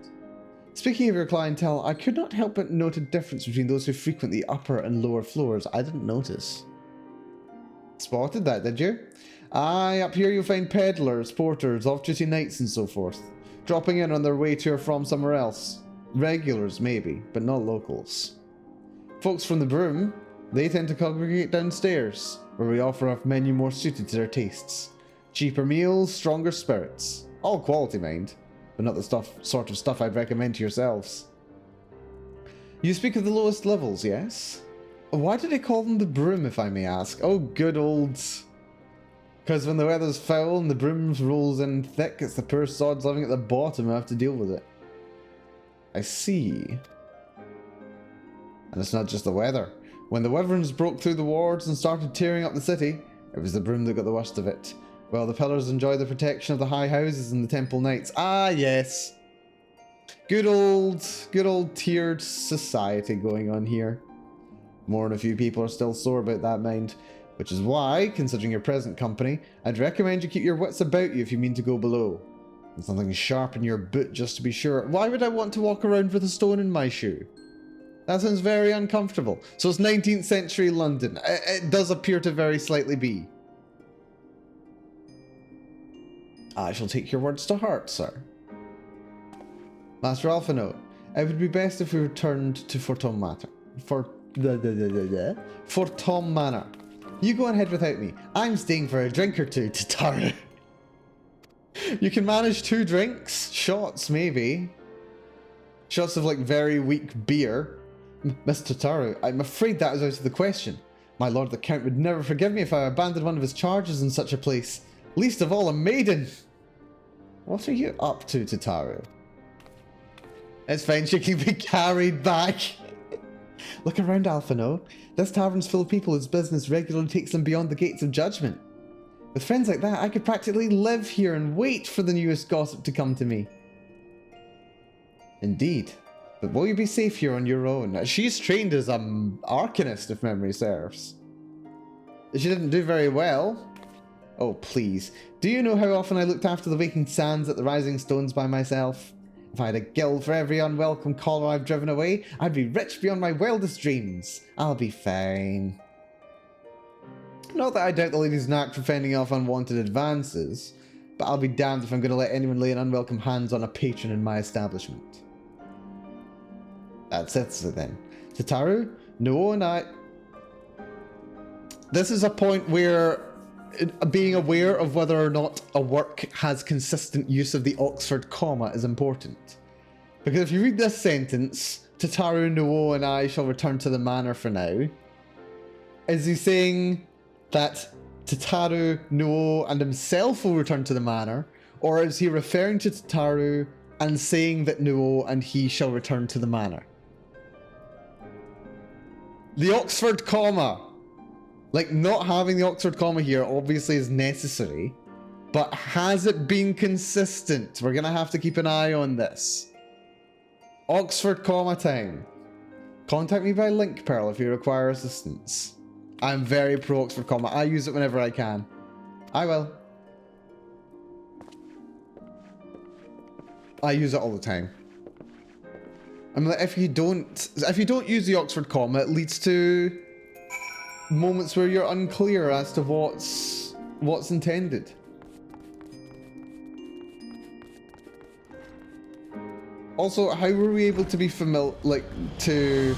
Speaking of your clientele, I could not help but note a difference between those who frequent the upper and lower floors. I didn't notice. Spotted that, did you? Aye, up here you'll find peddlers, porters, off-duty knights and so forth. Dropping in on their way to or from somewhere else. Regulars, maybe, but not locals. Folks from the Broom, they tend to congregate downstairs, where we offer a menu more suited to their tastes. Cheaper meals, stronger spirits. All quality, mind, but not the sort of stuff I'd recommend to yourselves. You speak of the lowest levels, yes? Why do they call them the Broom, if I may ask? Oh, good old... Because when the weather's foul and the broom rolls in thick, it's the poor sods living at the bottom who have to deal with it. I see. And it's not just the weather. When the Wyverns broke through the wards and started tearing up the city, it was the broom that got the worst of it. Well, the pillars enjoy the protection of the high houses and the temple knights. Ah, yes. Good old tiered society going on here. More than a few people are still sore about that, mind. Which is why, considering your present company, I'd recommend you keep your wits about you if you mean to go below. And something sharp in your boot just to be sure. Why would I want to walk around with a stone in my shoe? That sounds very uncomfortable. So it's 19th century London. It does appear to very slightly be. I shall take your words to heart, sir. Master Alphino, it would be best if we returned to Fortom Manor. You go ahead without me. I'm staying for a drink or two, Tataru. You can manage 2 drinks? Shots, maybe. Shots of, like, very weak beer. Miss Tataru, I'm afraid that is out of the question. My lord the Count would never forgive me if I abandoned one of his charges in such a place. Least of all a maiden. What are you up to, Tataru? It's fine, she can be carried back. Look around, Alphino. This tavern's full of people whose business regularly takes them beyond the gates of judgment. With friends like that, I could practically live here and wait for the newest gossip to come to me. Indeed. But will you be safe here on your own? She's trained as an arcanist, if memory serves. She didn't do very well. Oh, please. Do you know how often I looked after the waking sands at the Rising Stones by myself? If I had a guild for every unwelcome caller I've driven away, I'd be rich beyond my wildest dreams. I'll be fine. Not that I doubt the lady's knack for fending off unwanted advances, but I'll be damned if I'm going to let anyone lay an unwelcome hands on a patron in my establishment. That's it then. Tataru, no, and I... This is a point where being aware of whether or not a work has consistent use of the Oxford comma is important. Because if you read this sentence, Tataru, Nuo, and I shall return to the manor for now, is he saying that Tataru, Nuo, and himself will return to the manor, or is he referring to Tataru and saying that Nuo and he shall return to the manor? The Oxford comma. Like, not having the Oxford comma here obviously is necessary, but has it been consistent? We're going to have to keep an eye on this. Oxford comma time. Contact me by link, Pearl, if you require assistance. I'm very pro Oxford comma. I use it whenever I can. I will. I use it all the time. I mean, if you don't use the Oxford comma, it leads to moments where you're unclear as to what's intended. Also, how were we able to be to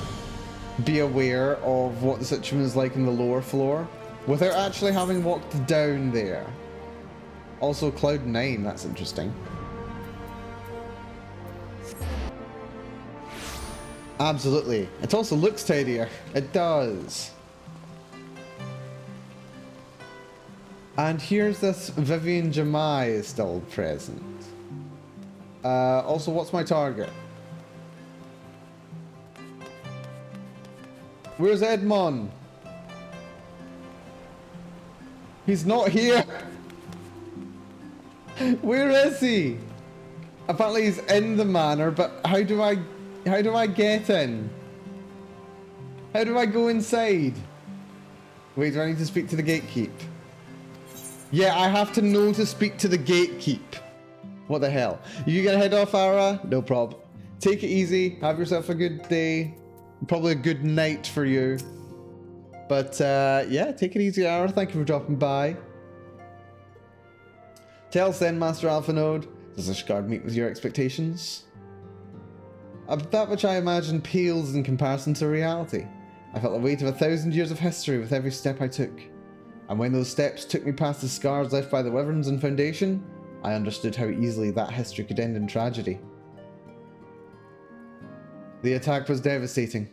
be aware of what the situation is like in the lower floor without actually having walked down there? Also, Cloud 9, that's interesting. Absolutely. It also looks tidier. It does. And here's this Vivian Jamai is still present. Also, what's my target? Where's Edmond? He's not here. Where is he? Apparently he's in the manor, but how do I get in? How do I go inside? Wait, do I need to speak to the gatekeep? Yeah, I have to know to speak to the gatekeep. What the hell? You gonna head off, Ara? No prob. Take it easy. Have yourself a good day. Probably a good night for you. But yeah, take it easy, Ara. Thank you for dropping by. Tell Zen Master Alphanode. Does this guard meet with your expectations? That which I imagine pales in comparison to reality. I felt the weight of 1,000 years of history with every step I took. And when those steps took me past the scars left by the Wyverns and Foundation, I understood how easily that history could end in tragedy. The attack was devastating.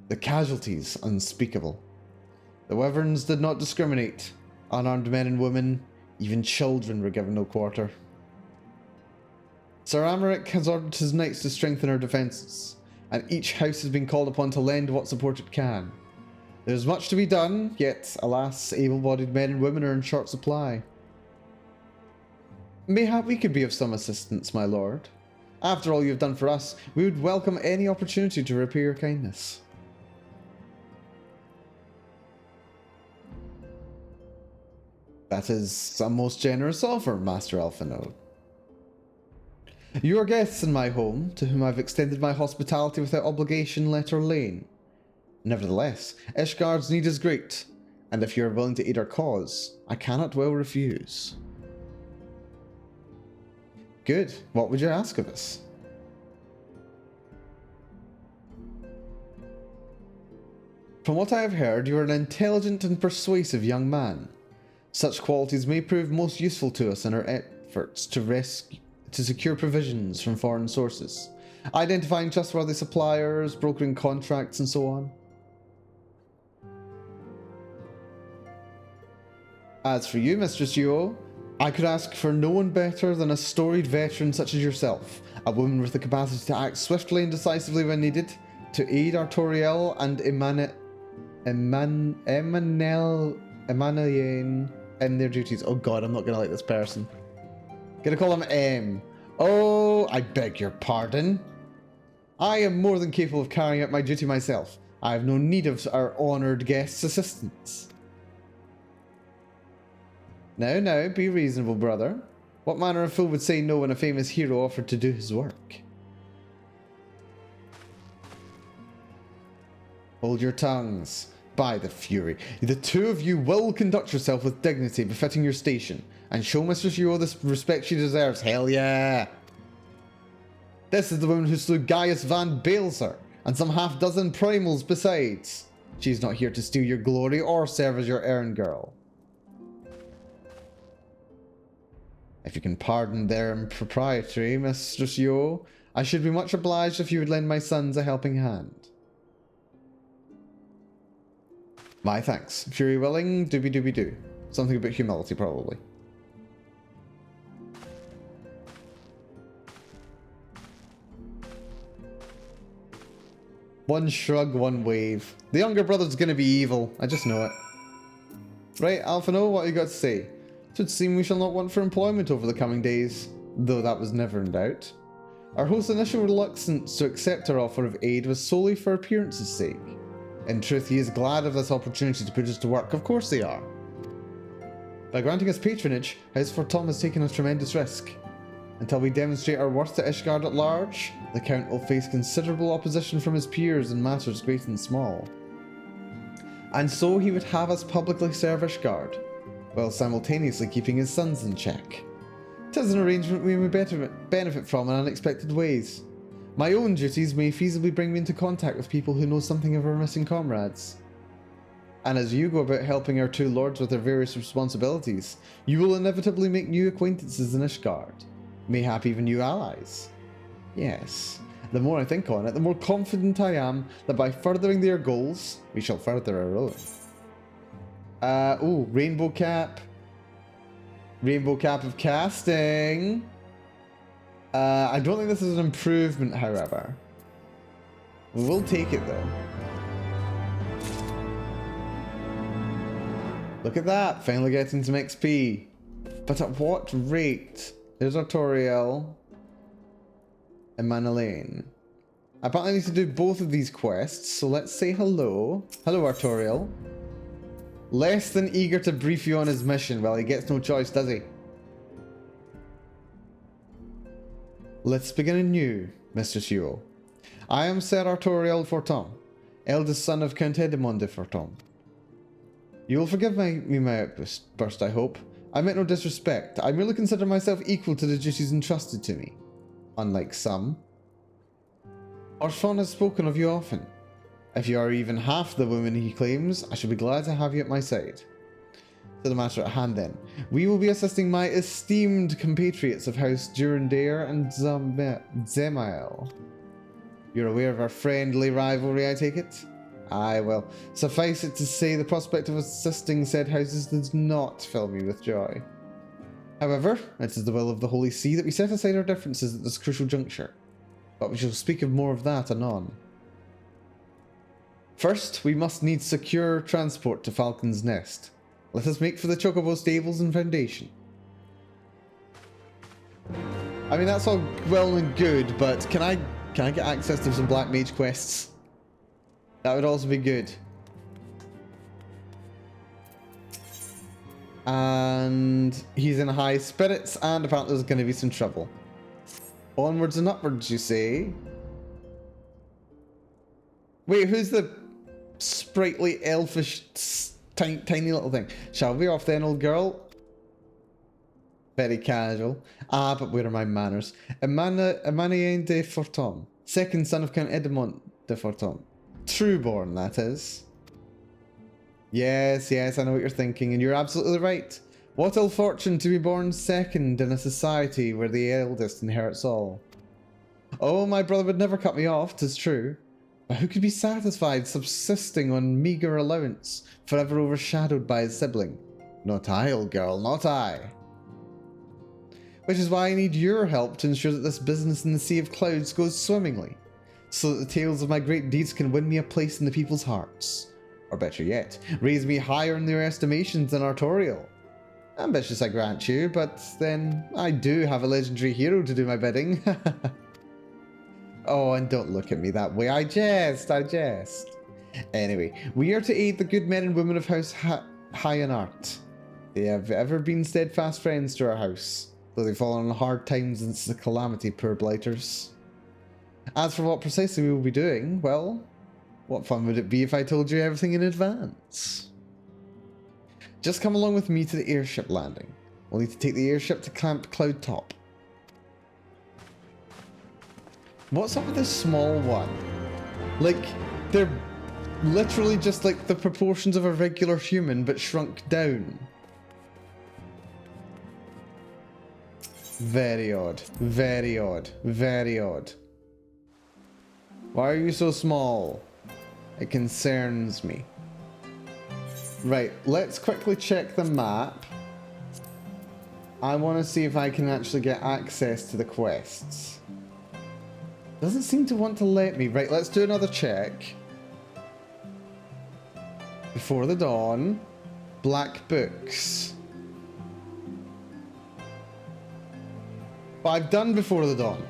The casualties unspeakable. The Wyverns did not discriminate. Unarmed men and women, even children were given no quarter. Sir Amaric has ordered his knights to strengthen our defences, and each house has been called upon to lend what support it can. There's much to be done, yet, alas, able-bodied men and women are in short supply. Mayhap we could be of some assistance, my lord. After all you've done for us, we would welcome any opportunity to repay your kindness. That is a most generous offer, Master Alphinaud. You are guests in my home, to whom I've extended my hospitality without obligation, let or lane. Nevertheless, Ishgard's need is great, and if you are willing to aid our cause, I cannot well refuse. Good. What would you ask of us? From what I have heard, you are an intelligent and persuasive young man. Such qualities may prove most useful to us in our efforts to secure provisions from foreign sources, identifying trustworthy suppliers, brokering contracts, and so on. As for you, Mistress Yuo, I could ask for no one better than a storied veteran such as yourself, a woman with the capacity to act swiftly and decisively when needed, to aid Artoriel and Emmanuel in their duties. Oh god, I'm not gonna like this person. Gonna call him M. Oh, I beg your pardon. I am more than capable of carrying out my duty myself. I have no need of our honoured guest's assistance. Now, be reasonable, brother. What manner of fool would say no when a famous hero offered to do his work? Hold your tongues. By the Fury, the two of you will conduct yourself with dignity befitting your station, and show Mistress Yuo the respect she deserves. Hell yeah! This is the woman who slew Gaius Van Baelzer, and some half-dozen primals besides. She's not here to steal your glory or serve as your errand girl. If you can pardon their impropriety, Mistress Yuo, I should be much obliged if you would lend my sons a helping hand. My thanks. Fury willing, doobie-doobie-doo. Something about humility, probably. One shrug, one wave. The younger brother's gonna be evil. I just know it. Right, Alphinaud, what you got to say? It would seem we shall not want for employment over the coming days, though that was never in doubt. Our host's initial reluctance to accept our offer of aid was solely for appearance's sake. In truth, he is glad of this opportunity to put us to work. Of course they are. By granting us patronage, Heavensward Tom has taken a tremendous risk. Until we demonstrate our worth to Ishgard at large, the Count will face considerable opposition from his peers in matters great and small. And so he would have us publicly serve Ishgard, while simultaneously keeping his sons in check. 'Tis an arrangement we may better benefit from in unexpected ways. My own duties may feasibly bring me into contact with people who know something of our missing comrades. And as you go about helping our two lords with their various responsibilities, you will inevitably make new acquaintances in Ishgard. Mayhap even new allies. Yes, the more I think on it, the more confident I am that by furthering their goals, we shall further our own. Oh, Rainbow Cap. Rainbow Cap of Casting. I don't think this is an improvement, however. We will take it, though. Look at that, finally getting some XP. But at what rate? There's Artoriel and Manalaine. I apparently need to do both of these quests, so let's say hello. Hello, Artoriel. Less than eager to brief you on his mission. Well, he gets no choice, does he? Let's begin anew, Mistress Yuo. I am Sir Artoriel Forton, eldest son of Count Edmond de Forton. You will forgive me my outburst, I hope. I meant no disrespect. I merely consider myself equal to the duties entrusted to me. Unlike some. Orfon has spoken of you often. If you are even half the woman he claims, I shall be glad to have you at my side. To the matter at hand then. We will be assisting my esteemed compatriots of House Durandare and Zemael. You're aware of our friendly rivalry, I take it? Aye, well, suffice it to say the prospect of assisting said houses does not fill me with joy. However, it is the will of the Holy See that we set aside our differences at this crucial juncture. But we shall speak of more of that anon. First, we must need secure transport to Falcon's Nest. Let us make for the Chocobo stables and foundation. I mean, that's all well and good, but can I get access to some Black Mage quests? That would also be good. And he's in high spirits, and apparently there's going to be some trouble. Onwards and upwards, you say? Wait, who's the sprightly, elfish, tiny little thing? Shall we off then, old girl? Very casual. Ah, but where are my manners? Emmanuel de Forton, second son of Count Edmond de Forton. Trueborn, that is. Yes, I know what you're thinking, and you're absolutely right. What ill fortune to be born second in a society where the eldest inherits all. Oh, my brother would never cut me off, 'tis true. But who could be satisfied subsisting on meagre allowance, forever overshadowed by his sibling? Not I, old girl, not I. Which is why I need your help to ensure that this business in the Sea of Clouds goes swimmingly, so that the tales of my great deeds can win me a place in the people's hearts. Or better yet, raise me higher in their estimations than Artorial. Ambitious, I grant you, but then I do have a legendary hero to do my bidding. Oh, and don't look at me that way. I jest. Anyway, we are to aid the good men and women of House Hyanart. They have ever been steadfast friends to our house, though they've fallen on hard times since the calamity, poor blighters. As for what precisely we will be doing, well, what fun would it be if I told you everything in advance? Just come along with me to the airship landing. We'll need to take the airship to Camp Cloud Top. What's up with this small one? Like, they're literally just like the proportions of a regular human, but shrunk down. Very odd. Very odd. Very odd. Why are you so small? It concerns me. Right, let's quickly check the map. I want to see if I can actually get access to the quests. Doesn't seem to want to let me. Right, let's do another check. Before the Dawn. Black Books. But I've done Before the Dawn.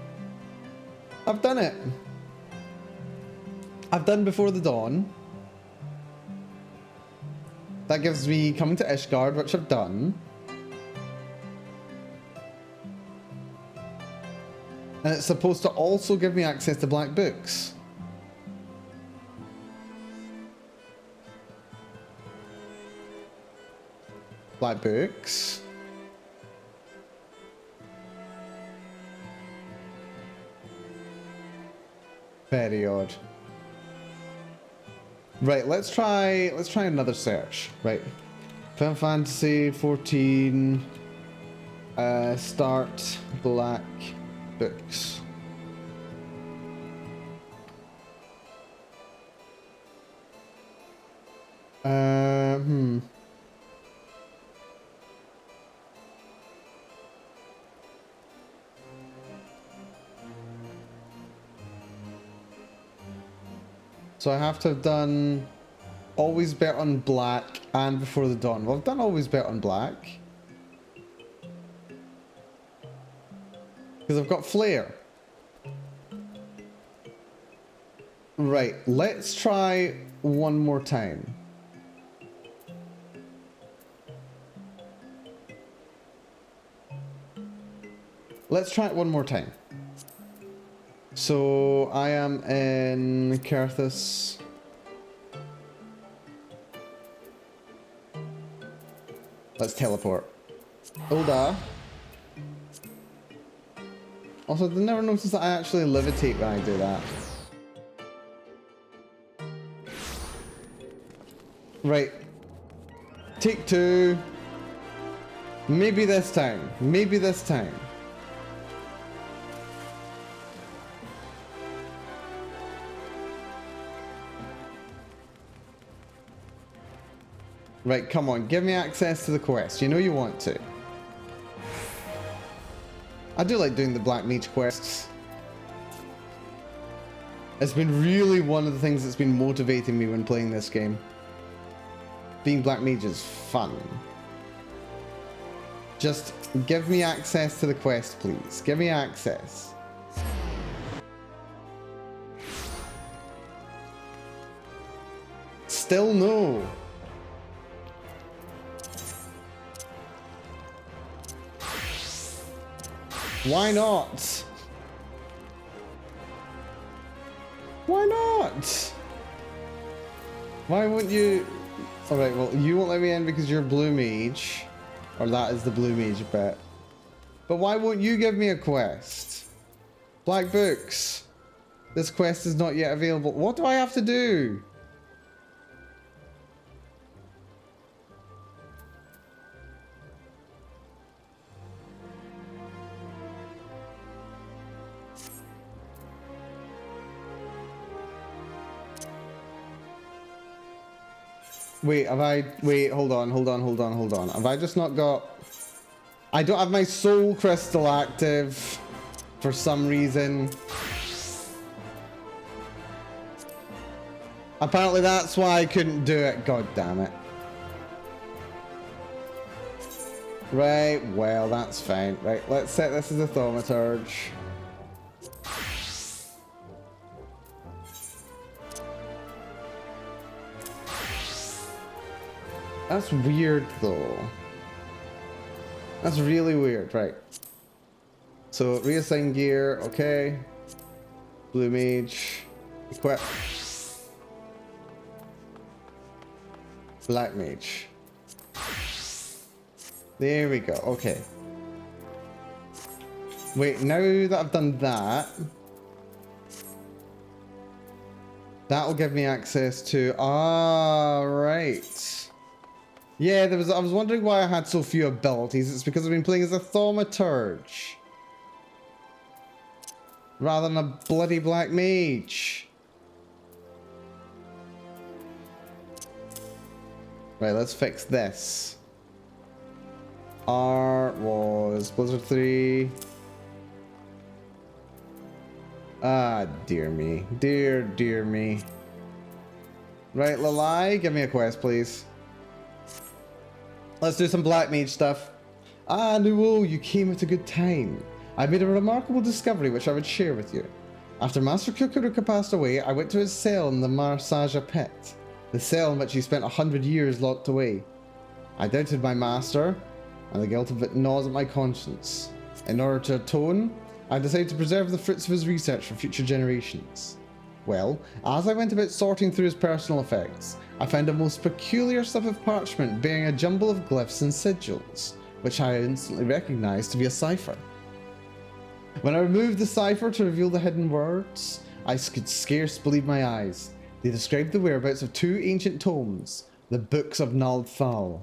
I've done it. I've done Before the Dawn. That gives me Coming to Ishgard, which I've done. And it's supposed to also give me access to Black Books. Black Books. Very odd. Right, let's try another search. Right. Final Fantasy 14 start Black Books. So I have to have done Always Bet on Black and Before the Dawn. Well, I've done Always Bet on Black. Because I've got Flare. Right, let's try one more time. Let's try it one more time. So I am in Carthus. Let's teleport. Oda. Also, I never noticed that I actually levitate when I do that. Right. Take two. Maybe this time. Maybe this time. Right, come on, give me access to the quest. You know you want to. I do like doing the Black Mage quests. It's been really one of the things that's been motivating me when playing this game. Being Black Mage is fun. Just give me access to the quest, please. Give me access. Still no. Why not? Why not? Why won't you? Alright, well, you won't let me in because you're Blue Mage. Or that is the Blue Mage bit. But why won't you give me a quest? Black Books. This quest is not yet available. What do I have to do? Wait, have I... Wait, hold on. Have I just not got... I don't have my soul crystal active for some reason. Apparently that's why I couldn't do it. God damn it. Right, well, that's fine. Right, let's set this as a thaumaturge. That's weird, though. That's really weird, right. So, reassign gear, okay. Blue Mage. Equip. Black Mage. There we go, okay. Wait, now that I've done that... That'll give me access to... Ah, right. Yeah, I was wondering why I had so few abilities. It's because I've been playing as a thaumaturge. Rather than a bloody Black Mage. Right, let's fix this. R was Blizzard 3. Ah, dear me. Dear me. Right, Lalai, give me a quest, please. Let's do some Black Mage stuff. Ah, Ludo, you came at a good time. I made a remarkable discovery which I would share with you. After Master Kukuruka passed away, I went to his cell in the Marsaja pit. The cell in which he spent 100 years locked away. I doubted my master, and the guilt of it gnaws at my conscience. In order to atone, I decided to preserve the fruits of his research for future generations. Well, as I went about sorting through his personal effects, I found a most peculiar slip of parchment bearing a jumble of glyphs and sigils, which I instantly recognized to be a cipher. When I removed the cipher to reveal the hidden words, I could scarce believe my eyes. They described the whereabouts of two ancient tomes, the Books of Naldthal.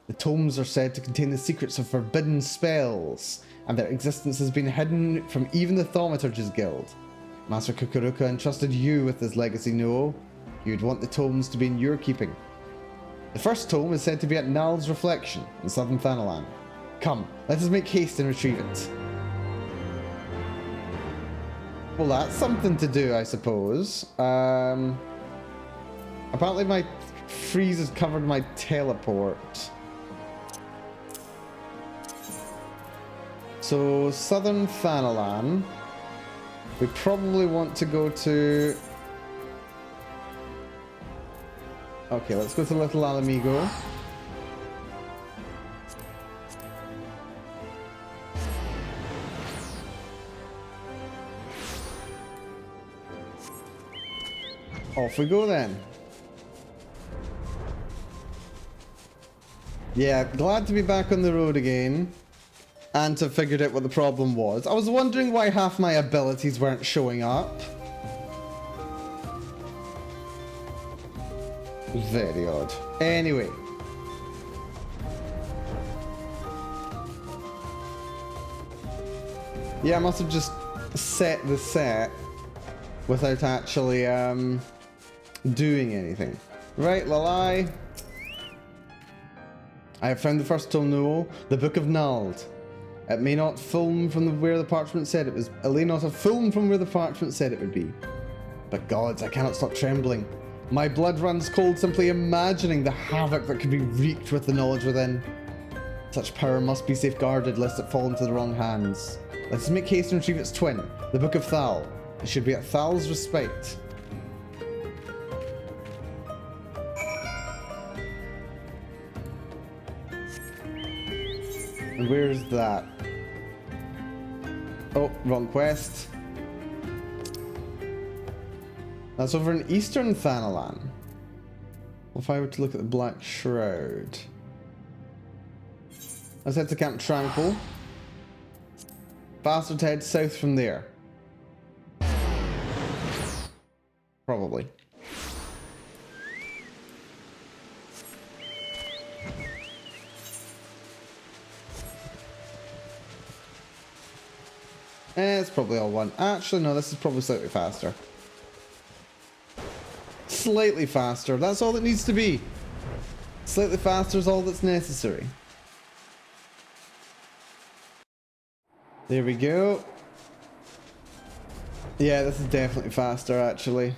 The tomes are said to contain the secrets of forbidden spells, and their existence has been hidden from even the Thaumaturge's Guild. Master Kukuruka entrusted you with this legacy, Nuo. You'd want the tomes to be in your keeping. The first tome is said to be at Nald's Reflection in southern Thanalan. Come, let us make haste and retrieve it. Well, that's something to do, I suppose. Apparently my freeze has covered my teleport. So, southern Thanalan. We probably want to go to... Okay, let's go to Little Alamigo. Off we go then. Yeah, glad to be back on the road again. And to have figured out what the problem was. I was wondering why half my abilities weren't showing up. Very odd. Anyway. Yeah, I must have just set the set without actually doing anything. Right, Lalai. I have found the first tome, Nuo, the Book of Nald. It may not film from where the parchment said it was. It may not have filmed from where the parchment said it would be. But gods, I cannot stop trembling. My blood runs cold simply imagining the havoc that could be wreaked with the knowledge within. Such power must be safeguarded lest it fall into the wrong hands. Let's make haste and retrieve its twin, the Book of Thal. It should be at Thal's respite. And where's that? Oh, wrong quest. That's over in Eastern Thanalan. If I were to look at the Black Shroud. Let's head to Camp Tranquil. Faster to head south from there. Probably. It's probably all one. Actually, no, this is probably slightly faster. Slightly faster. That's all it needs to be. Slightly faster is all that's necessary. There we go. Yeah, this is definitely faster, actually.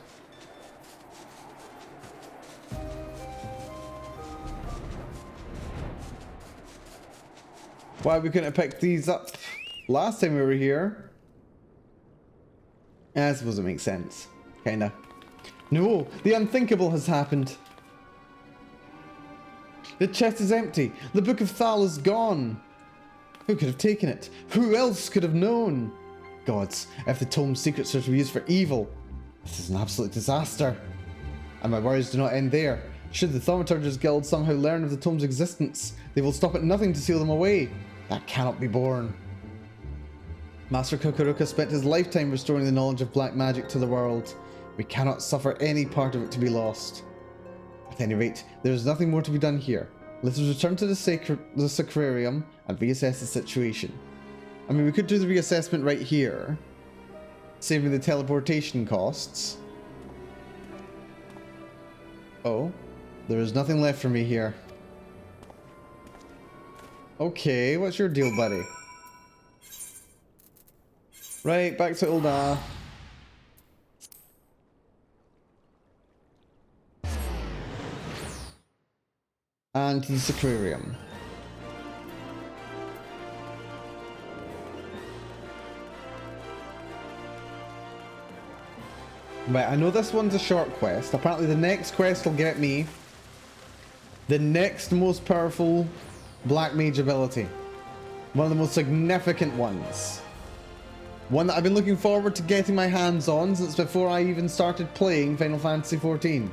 Why we couldn't have picked these up last time we were here? I suppose it makes sense. Kinda. No, the unthinkable has happened. The chest is empty. The Book of Thal is gone. Who could have taken it? Who else could have known? Gods, if the tome's secrets are to be used for evil, this is an absolute disaster. And my worries do not end there. Should the Thaumaturgers Guild somehow learn of the tome's existence, they will stop at nothing to seal them away. That cannot be borne. Master Kukuruka spent his lifetime restoring the knowledge of black magic to the world. We cannot suffer any part of it to be lost. At any rate, there is nothing more to be done here. Let us return to the Sacrarium and reassess the situation. I mean, we could do the reassessment right here, saving the teleportation costs. Oh, there is nothing left for me here. Okay, what's your deal, buddy? Right, back to Ulda. And to the Sacrarium. Right, I know this one's a short quest. Apparently the next quest will get me the next most powerful black mage ability. One of the most significant ones. One that I've been looking forward to getting my hands on since before I even started playing Final Fantasy XIV.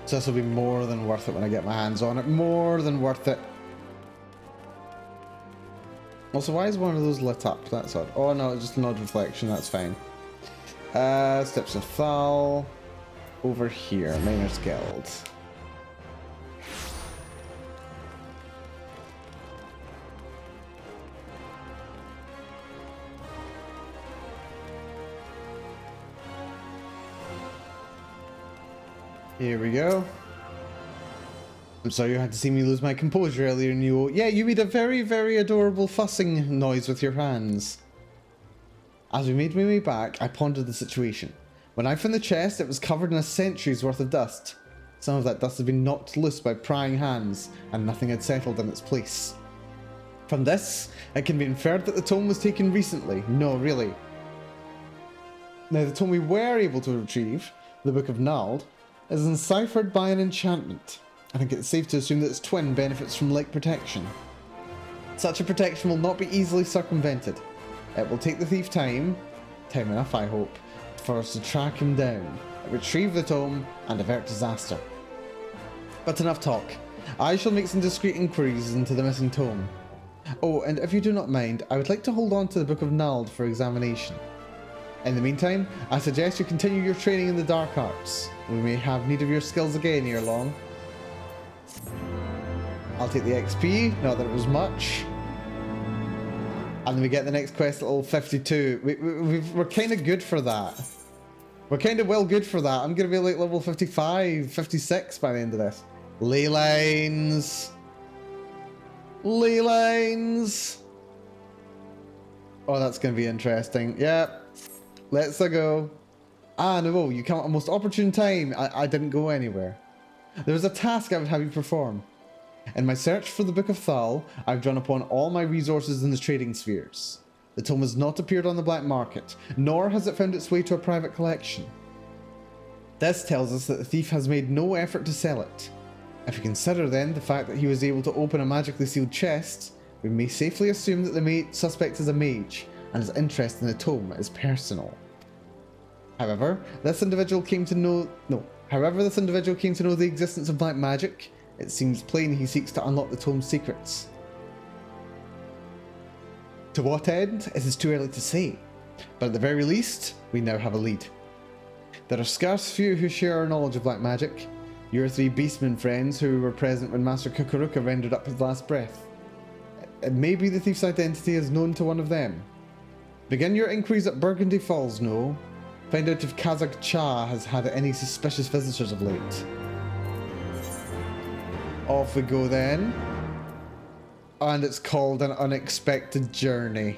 So this will be more than worth it when I get my hands on it. More than worth it. Also, why is one of those lit up? That's odd. Oh no, it's just an odd reflection. That's fine. Steps of Thal. Over here, Miner's Guild. Here we go. I'm sorry you had to see me lose my composure earlier, Neo. Yeah, you made a very, very adorable fussing noise with your hands. As we made my way back, I pondered the situation. When I found the chest, it was covered in a century's worth of dust. Some of that dust had been knocked loose by prying hands, and nothing had settled in its place. From this, it can be inferred that the tome was taken recently. No, really. Now, the tome we were able to retrieve, the Book of Nald, is enciphered by an enchantment. I think it's safe to assume that its twin benefits from like protection. Such a protection will not be easily circumvented. It will take the thief time enough I hope, for us to track him down, retrieve the tome, and avert disaster. But enough talk. I shall make some discreet inquiries into the missing tome. Oh, and if you do not mind, I would like to hold on to the Book of Nald for examination. In the meantime, I suggest you continue your training in the dark arts. We may have need of your skills again ere long. I'll take the XP, not that it was much. And then we get the next quest at level 52. We're kind of good for that. We're kind of well good for that. I'm going to be like level 55, 56 by the end of this. Ley lines. Ley lines. Oh, that's going to be interesting. Yeah, let's go. Ah, no, you come at a most opportune time. I didn't go anywhere. There was a task I would have you perform. In my search for the Book of Thal, I've drawn upon all my resources in the trading spheres. The tome has not appeared on the black market, nor has it found its way to a private collection. This tells us that the thief has made no effort to sell it. If you consider then the fact that he was able to open a magically sealed chest, we may safely assume that the suspect is a mage, and his interest in the tome is personal. However, this individual came to know the existence of black magic. It seems plain he seeks to unlock the tome's secrets. To what end? It is too early to say, but at the very least, we now have a lead. There are scarce few who share our knowledge of black magic. Your three beastmen friends who were present when Master Kukuruka rendered up his last breath. It may be the thief's identity is known to one of them. Begin your inquiries at Burgundy Falls, no? Find out if Kazakh Cha has had any suspicious visitors of late. Off we go then. And it's called an unexpected journey.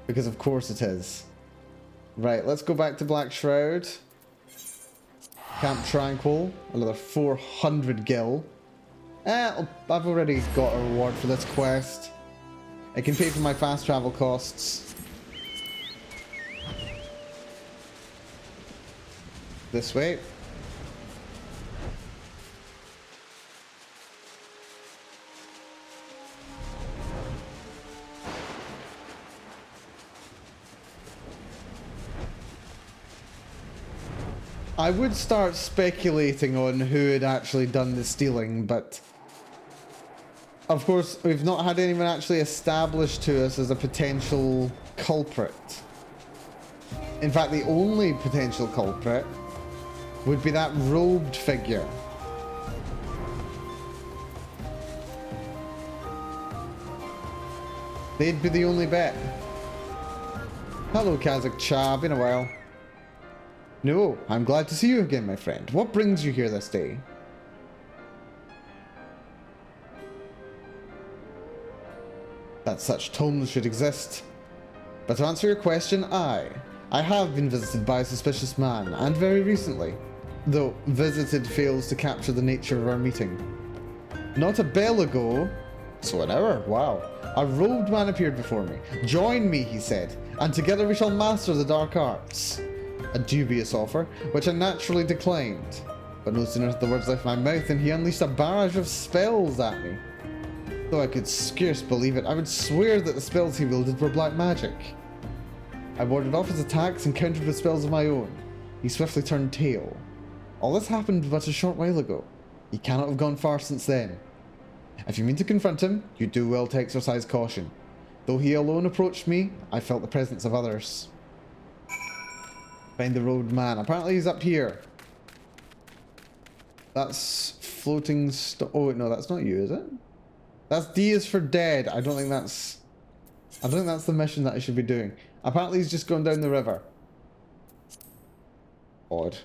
Because of course it is. Right, let's go back to Black Shroud. Camp Tranquil, another 400 gil. I've already got a reward for this quest. It can pay for my fast travel costs. This way. I would start speculating on who had actually done the stealing, but of course we've not had anyone actually established to us as a potential culprit. In fact, the only potential culprit would be that robed figure. They'd be the only bet. Hello, Kazakh Cha, been a while. No, I'm glad to see you again, my friend. What brings you here this day? That such tomes should exist. But to answer your question, I have been visited by a suspicious man, and very recently. Though visited fails to capture the nature of our meeting. Not a bell ago, so an hour, wow. A robed man appeared before me. Join me, he said, and together we shall master the dark arts. A dubious offer, which I naturally declined. But no sooner had the words left my mouth than he unleashed a barrage of spells at me. Though I could scarce believe it, I would swear that the spells he wielded were black magic. I warded off his attacks and countered with spells of my own. He swiftly turned tail. All this happened but a short while ago. He cannot have gone far since then. If you mean to confront him, you do well to exercise caution. Though he alone approached me, I felt the presence of others. Find the road man. Apparently he's up here. That's floating oh no, that's not you, is it? That's D is for dead. I don't think that's the mission that I should be doing. Apparently he's just going down the river. Odd.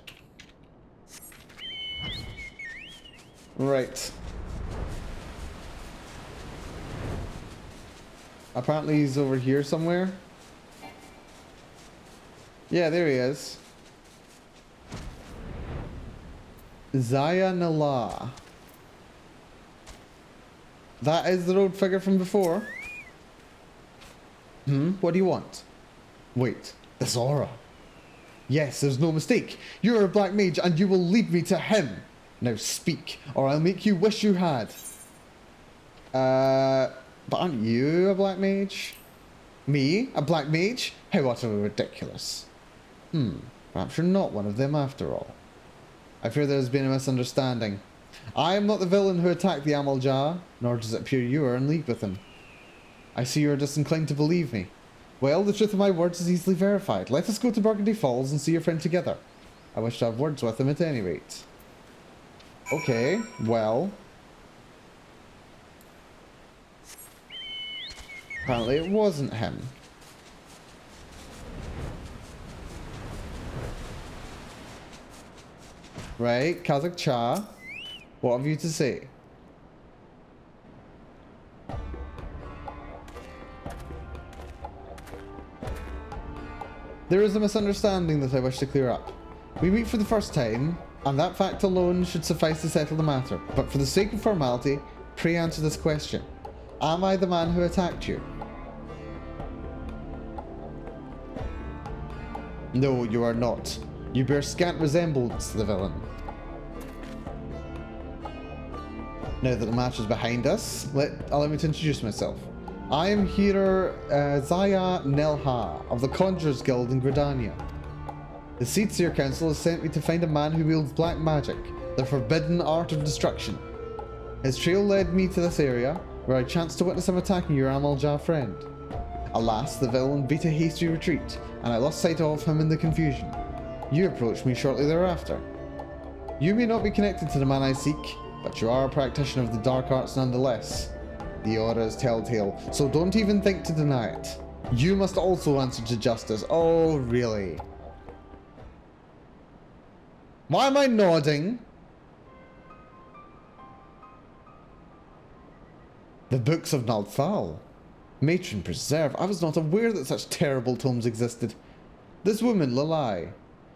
Right. Apparently he's over here somewhere. Yeah, there he is. Zaya Nala. That is the road figure from before. What do you want? Wait, this aura. Yes, there's no mistake. You're a black mage and you will lead me to him. Now speak, or I'll make you wish you had. But aren't you a black mage? Me? A black mage? How utterly ridiculous. Perhaps you're not one of them after all. I fear there has been a misunderstanding. I am not the villain who attacked the Amalja, nor does it appear you are in league with him. I see you are disinclined to believe me. Well, the truth of my words is easily verified. Let us go to Burgundy Falls and see your friend together. I wish to have words with him at any rate. Okay, well. Apparently it wasn't him. Right, Kazakh Cha, what have you to say? There is a misunderstanding that I wish to clear up. We meet for the first time, and that fact alone should suffice to settle the matter. But for the sake of formality, pray answer this question. Am I the man who attacked you? No, you are not. You bear scant resemblance to the villain. Now that the match is behind us, allow me to introduce myself. I am Hero Zaya Nelha of the Conjurers Guild in Gridania. The Seedseer Council has sent me to find a man who wields black magic, the forbidden art of destruction. His trail led me to this area, where I chanced to witness him attacking your Amalja friend. Alas, the villain beat a hasty retreat, and I lost sight of him in the confusion. You approached me shortly thereafter. You may not be connected to the man I seek, but you are a practitioner of the dark arts nonetheless. The aura is telltale, so don't even think to deny it. You must also answer to justice. Oh, really? Why am I nodding? The Books of Nalthal. Matron preserve, I was not aware that such terrible tomes existed. This woman, Lalai,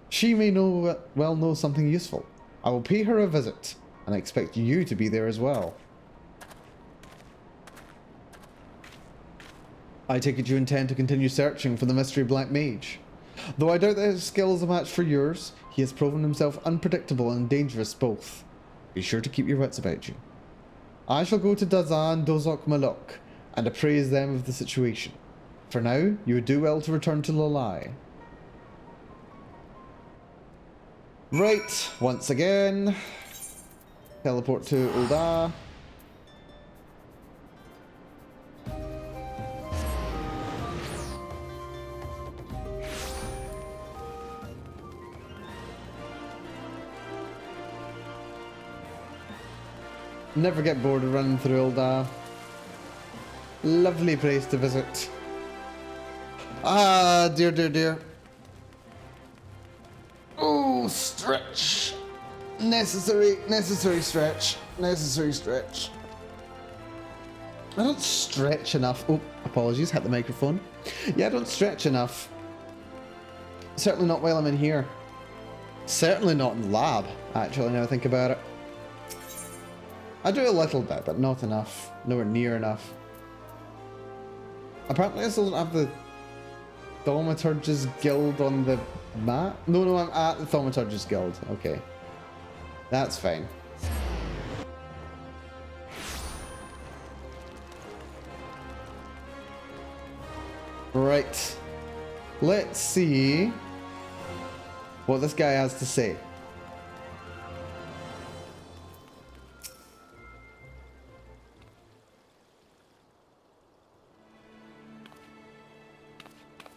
she may well know something useful. I will pay her a visit, and I expect you to be there as well. I take it you intend to continue searching for the mystery Black Mage. Though I doubt that his skill is a match for yours, he has proven himself unpredictable and dangerous both. Be sure to keep your wits about you. I shall go to Dazan Dozok Malok and appraise them of the situation. For now, you would do well to return to Lalai. Right, once again. Teleport to Ulda. Never get bored of running through Ulda. Lovely place to visit. Ah, dear, dear, dear. Oh, stretch. Necessary stretch. Necessary stretch. I don't stretch enough. Oh, apologies, hit the microphone. Yeah, I don't stretch enough. Certainly not while I'm in here. Certainly not in lab, actually, now I think about it. I do a little bit, but not enough. Nowhere near enough. Apparently I still don't have the Thaumaturge's Guild on the map. No, I'm at the Thaumaturge's Guild. Okay. That's fine. Right. Let's see what this guy has to say.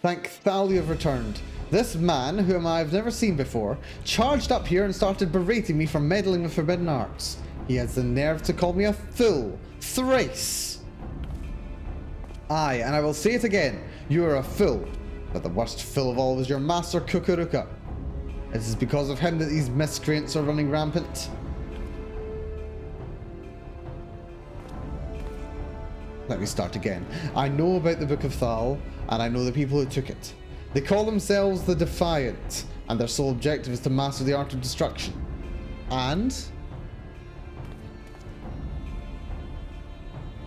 Thank Thal you have returned. This man, whom I've never seen before, charged up here and started berating me for meddling with forbidden arts. He has the nerve to call me a fool. Thrice! Aye, and I will say it again. You are a fool. But the worst fool of all was your master Kukuruka. It is because of him that these miscreants are running rampant. Let me start again. I know about the Book of Thal, and I know the people who took it. They call themselves the Defiant, and their sole objective is to master the art of destruction. And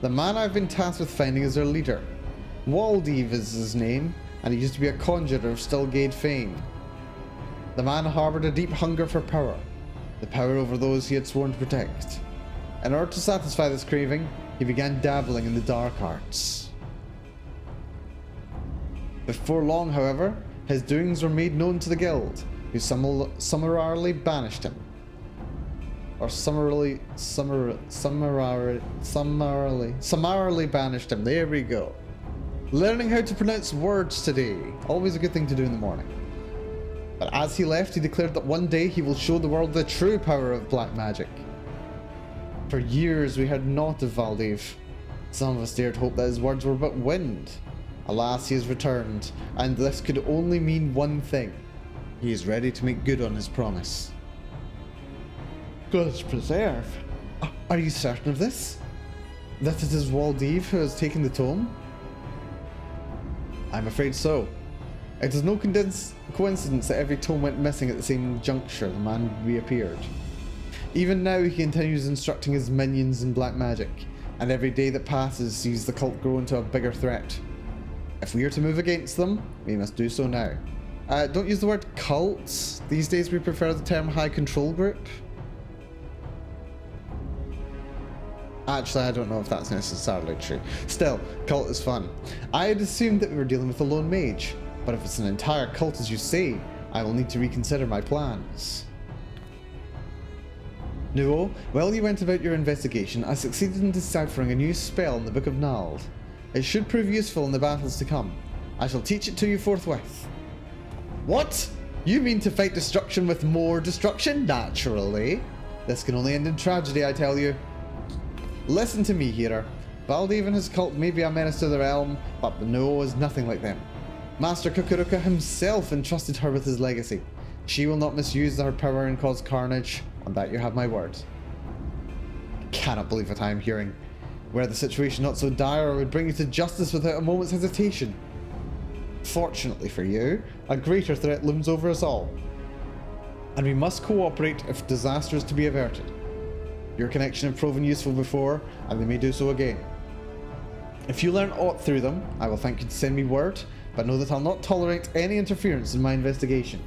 the man I've been tasked with finding is their leader. Waldev is his name, and he used to be a conjurer of Stilgate fame. The man harbored a deep hunger for power, the power over those he had sworn to protect. In order to satisfy this craving, he began dabbling in the dark arts. Before long, however, his doings were made known to the guild, who summarily banished him. Or summarily banished him. There we go. Learning how to pronounce words today. Always a good thing to do in the morning. But as he left, he declared that one day he will show the world the true power of black magic. For years we heard naught of Valdev. Some of us dared hope that his words were but wind. Alas, he has returned, and this could only mean one thing. He is ready to make good on his promise. God's preserve. Are you certain of this? That it is Waldev who has taken the tome? I'm afraid so. It is no coincidence that every tome went missing at the same juncture the man reappeared. Even now he continues instructing his minions in black magic, and every day that passes sees the cult grow into a bigger threat. If we are to move against them, we must do so now. Don't use the word cults. These days we prefer the term high control group. Actually, I don't know if that's necessarily true. Still, cult is fun. I had assumed that we were dealing with a lone mage, but if it's an entire cult as you say, I will need to reconsider my plans. Nuo, while you went about your investigation, I succeeded in deciphering a new spell in the Book of Nald. It should prove useful in the battles to come. I shall teach it to you forthwith. What? You mean to fight destruction with more destruction? Naturally. This can only end in tragedy, I tell you. Listen to me, Hera. Baldi and his cult may be a menace to the realm, but Nuo is nothing like them. Master Kukuruka himself entrusted her with his legacy. She will not misuse her power and cause carnage. On that you have my word. I cannot believe what I am hearing. Were the situation not so dire, I would bring you to justice without a moment's hesitation. Fortunately for you, a greater threat looms over us all. And we must cooperate if disaster is to be averted. Your connection have proven useful before, and they may do so again. If you learn aught through them, I will thank you to send me word, but know that I'll not tolerate any interference in my investigation.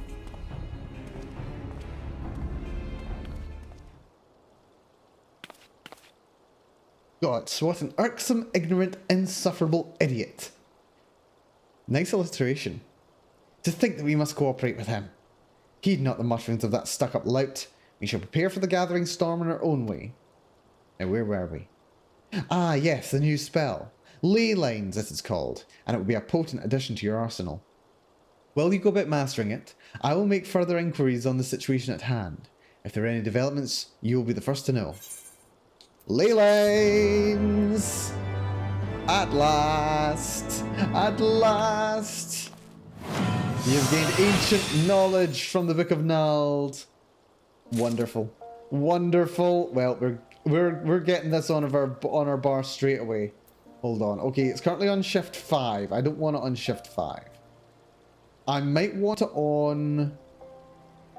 God, what an irksome, ignorant, insufferable idiot. Nice illustration. To think that we must cooperate with him. Heed not the mutterings of that stuck-up lout. We shall prepare for the gathering storm in our own way. Now, where were we? Ah, yes, the new spell. Ley lines, it is called, and it will be a potent addition to your arsenal. While you go about mastering it, I will make further inquiries on the situation at hand. If there are any developments, you will be the first to know. Ley lines! At last! At last! You have gained ancient knowledge from the Book of Nald. Wonderful. Wonderful. Well, we're getting this on our bar straight away. Hold on. Okay, it's currently on shift 5. I don't want it on shift 5. I might want it on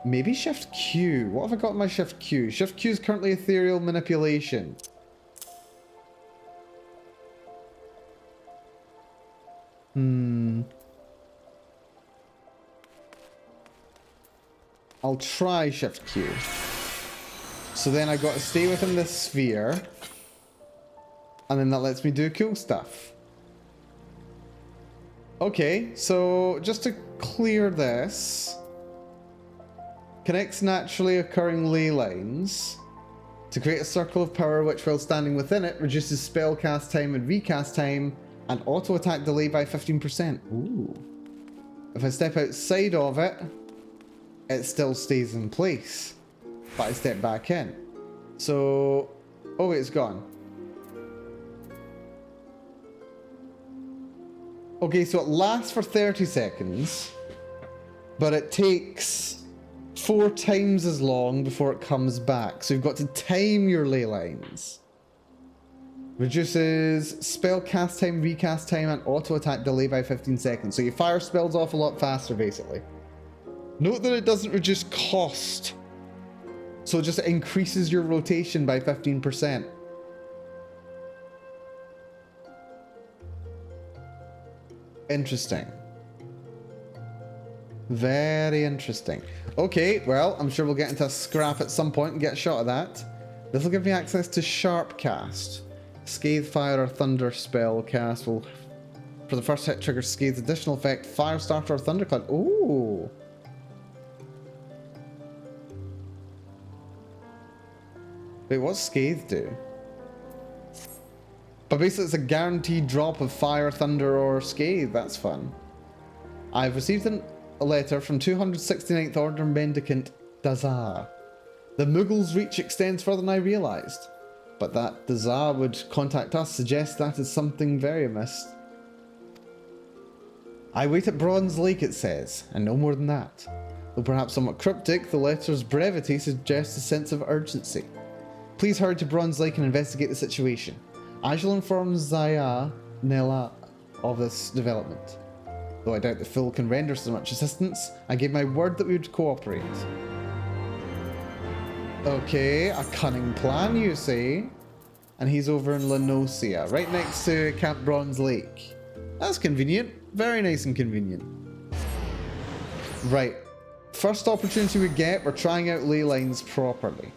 maybe shift Q. What have I got on my shift Q? Shift Q is currently ethereal manipulation. I'll try shift Q. So then I got to stay within this sphere. And then that lets me do cool stuff. Okay, so just to clear this. Connects naturally occurring ley lines to create a circle of power which, while standing within it, reduces spell cast time and recast time and auto attack delay by 15%. Ooh. If I step outside of it, it still stays in place, but I step back in. So, oh wait, it's gone. Okay, so it lasts for 30 seconds, but it takes 4 times as long before it comes back. So you've got to time your ley lines. Reduces spell cast time, recast time, and auto attack delay by 15 seconds. So you fire spells off a lot faster, basically. Note that it doesn't reduce cost. So it just increases your rotation by 15%. Interesting. Very interesting. Okay, well, I'm sure we'll get into a scrap at some point and get a shot at that. This will give me access to Sharp Cast. Scathe, Fire, or Thunder spell cast will, for the first hit, trigger Scathe's additional effect, Fire Starter or Thunderclap. Ooh. Wait, what's Scathe do? But basically it's a guaranteed drop of Fire, Thunder, or Scathe. That's fun. I've received a letter from 269th Order Mendicant Dazar. The Muggle's reach extends further than I realised. But that Dazar would contact us suggests that is something very amiss. I wait at Bronze Lake, it says, and no more than that. Though perhaps somewhat cryptic, the letter's brevity suggests a sense of urgency. Please hurry to Bronze Lake and investigate the situation. I shall inform Zaya Nella of this development. Though I doubt the Fool can render so much assistance, I gave my word that we would cooperate. Okay, a cunning plan, you say? And he's over in Lenosia, right next to Camp Bronze Lake. That's convenient. Very nice and convenient. Right. First opportunity we get, we're trying out ley lines properly.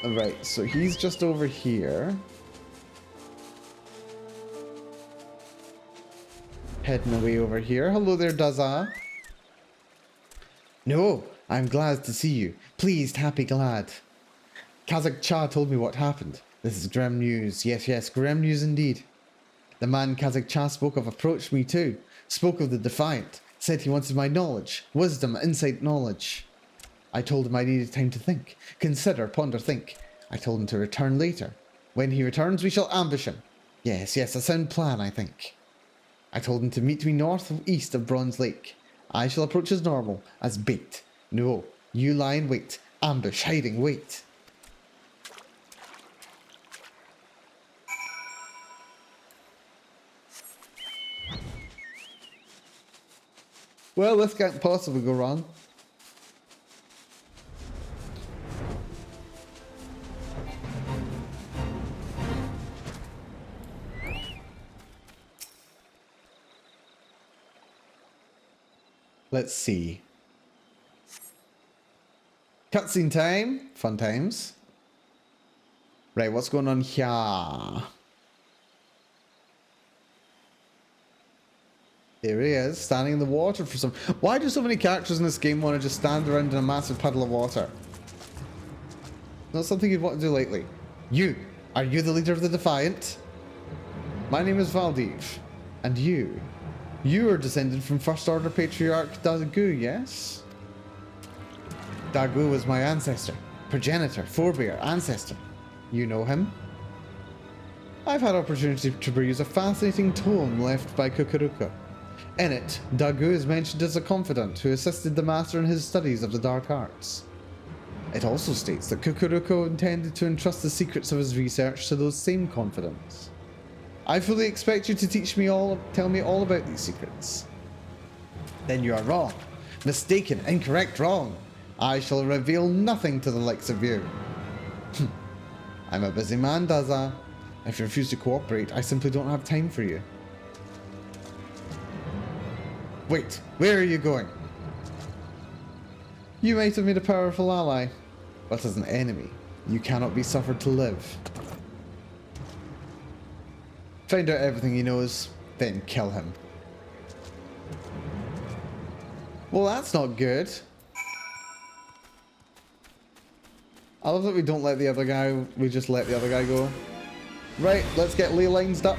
Right, so he's just over here. Heading away over here. Hello there, Daza. No, I'm glad to see you. Pleased, happy, glad. Kazakh Cha told me what happened. This is grim news. Yes, yes, grim news indeed. The man Kazakh Cha spoke of approached me too. Spoke of the Defiant. Said he wanted my knowledge. Wisdom, insight, knowledge. I told him I needed time to think. Consider, ponder, think. I told him to return later. When he returns, we shall ambush him. Yes, yes, a sound plan, I think. I told him to meet me north or east of Bronze Lake. I shall approach as normal, as bait. No, you lie in wait. Ambush, hiding, wait. Well, this can't possibly go wrong. Let's see. Cutscene time. Fun times. Right, what's going on here? There he is, standing in the water for some... Why do so many characters in this game want to just stand around in a massive puddle of water? Not something you'd want to do lately. You! Are you the leader of the Defiant? My name is Valdiv. And you? You are descended from First Order Patriarch Dagu, yes? Dagu was my ancestor. Progenitor, forebear, ancestor. You know him? I've had opportunity to peruse a fascinating tome left by Kukuruka. In it, Dagu is mentioned as a confidant who assisted the Master in his studies of the dark arts. It also states that Kukuruko intended to entrust the secrets of his research to those same confidants. I fully expect you to tell me all about these secrets. Then you are wrong. Mistaken, incorrect, wrong. I shall reveal nothing to the likes of you. I'm a busy man, Daza. If you refuse to cooperate, I simply don't have time for you. Wait, where are you going? You might have made a powerful ally, but as an enemy, you cannot be suffered to live. Find out everything he knows, then kill him. Well, that's not good. I love that we don't let the other guy, we just let the other guy go. Right, let's get ley lines up.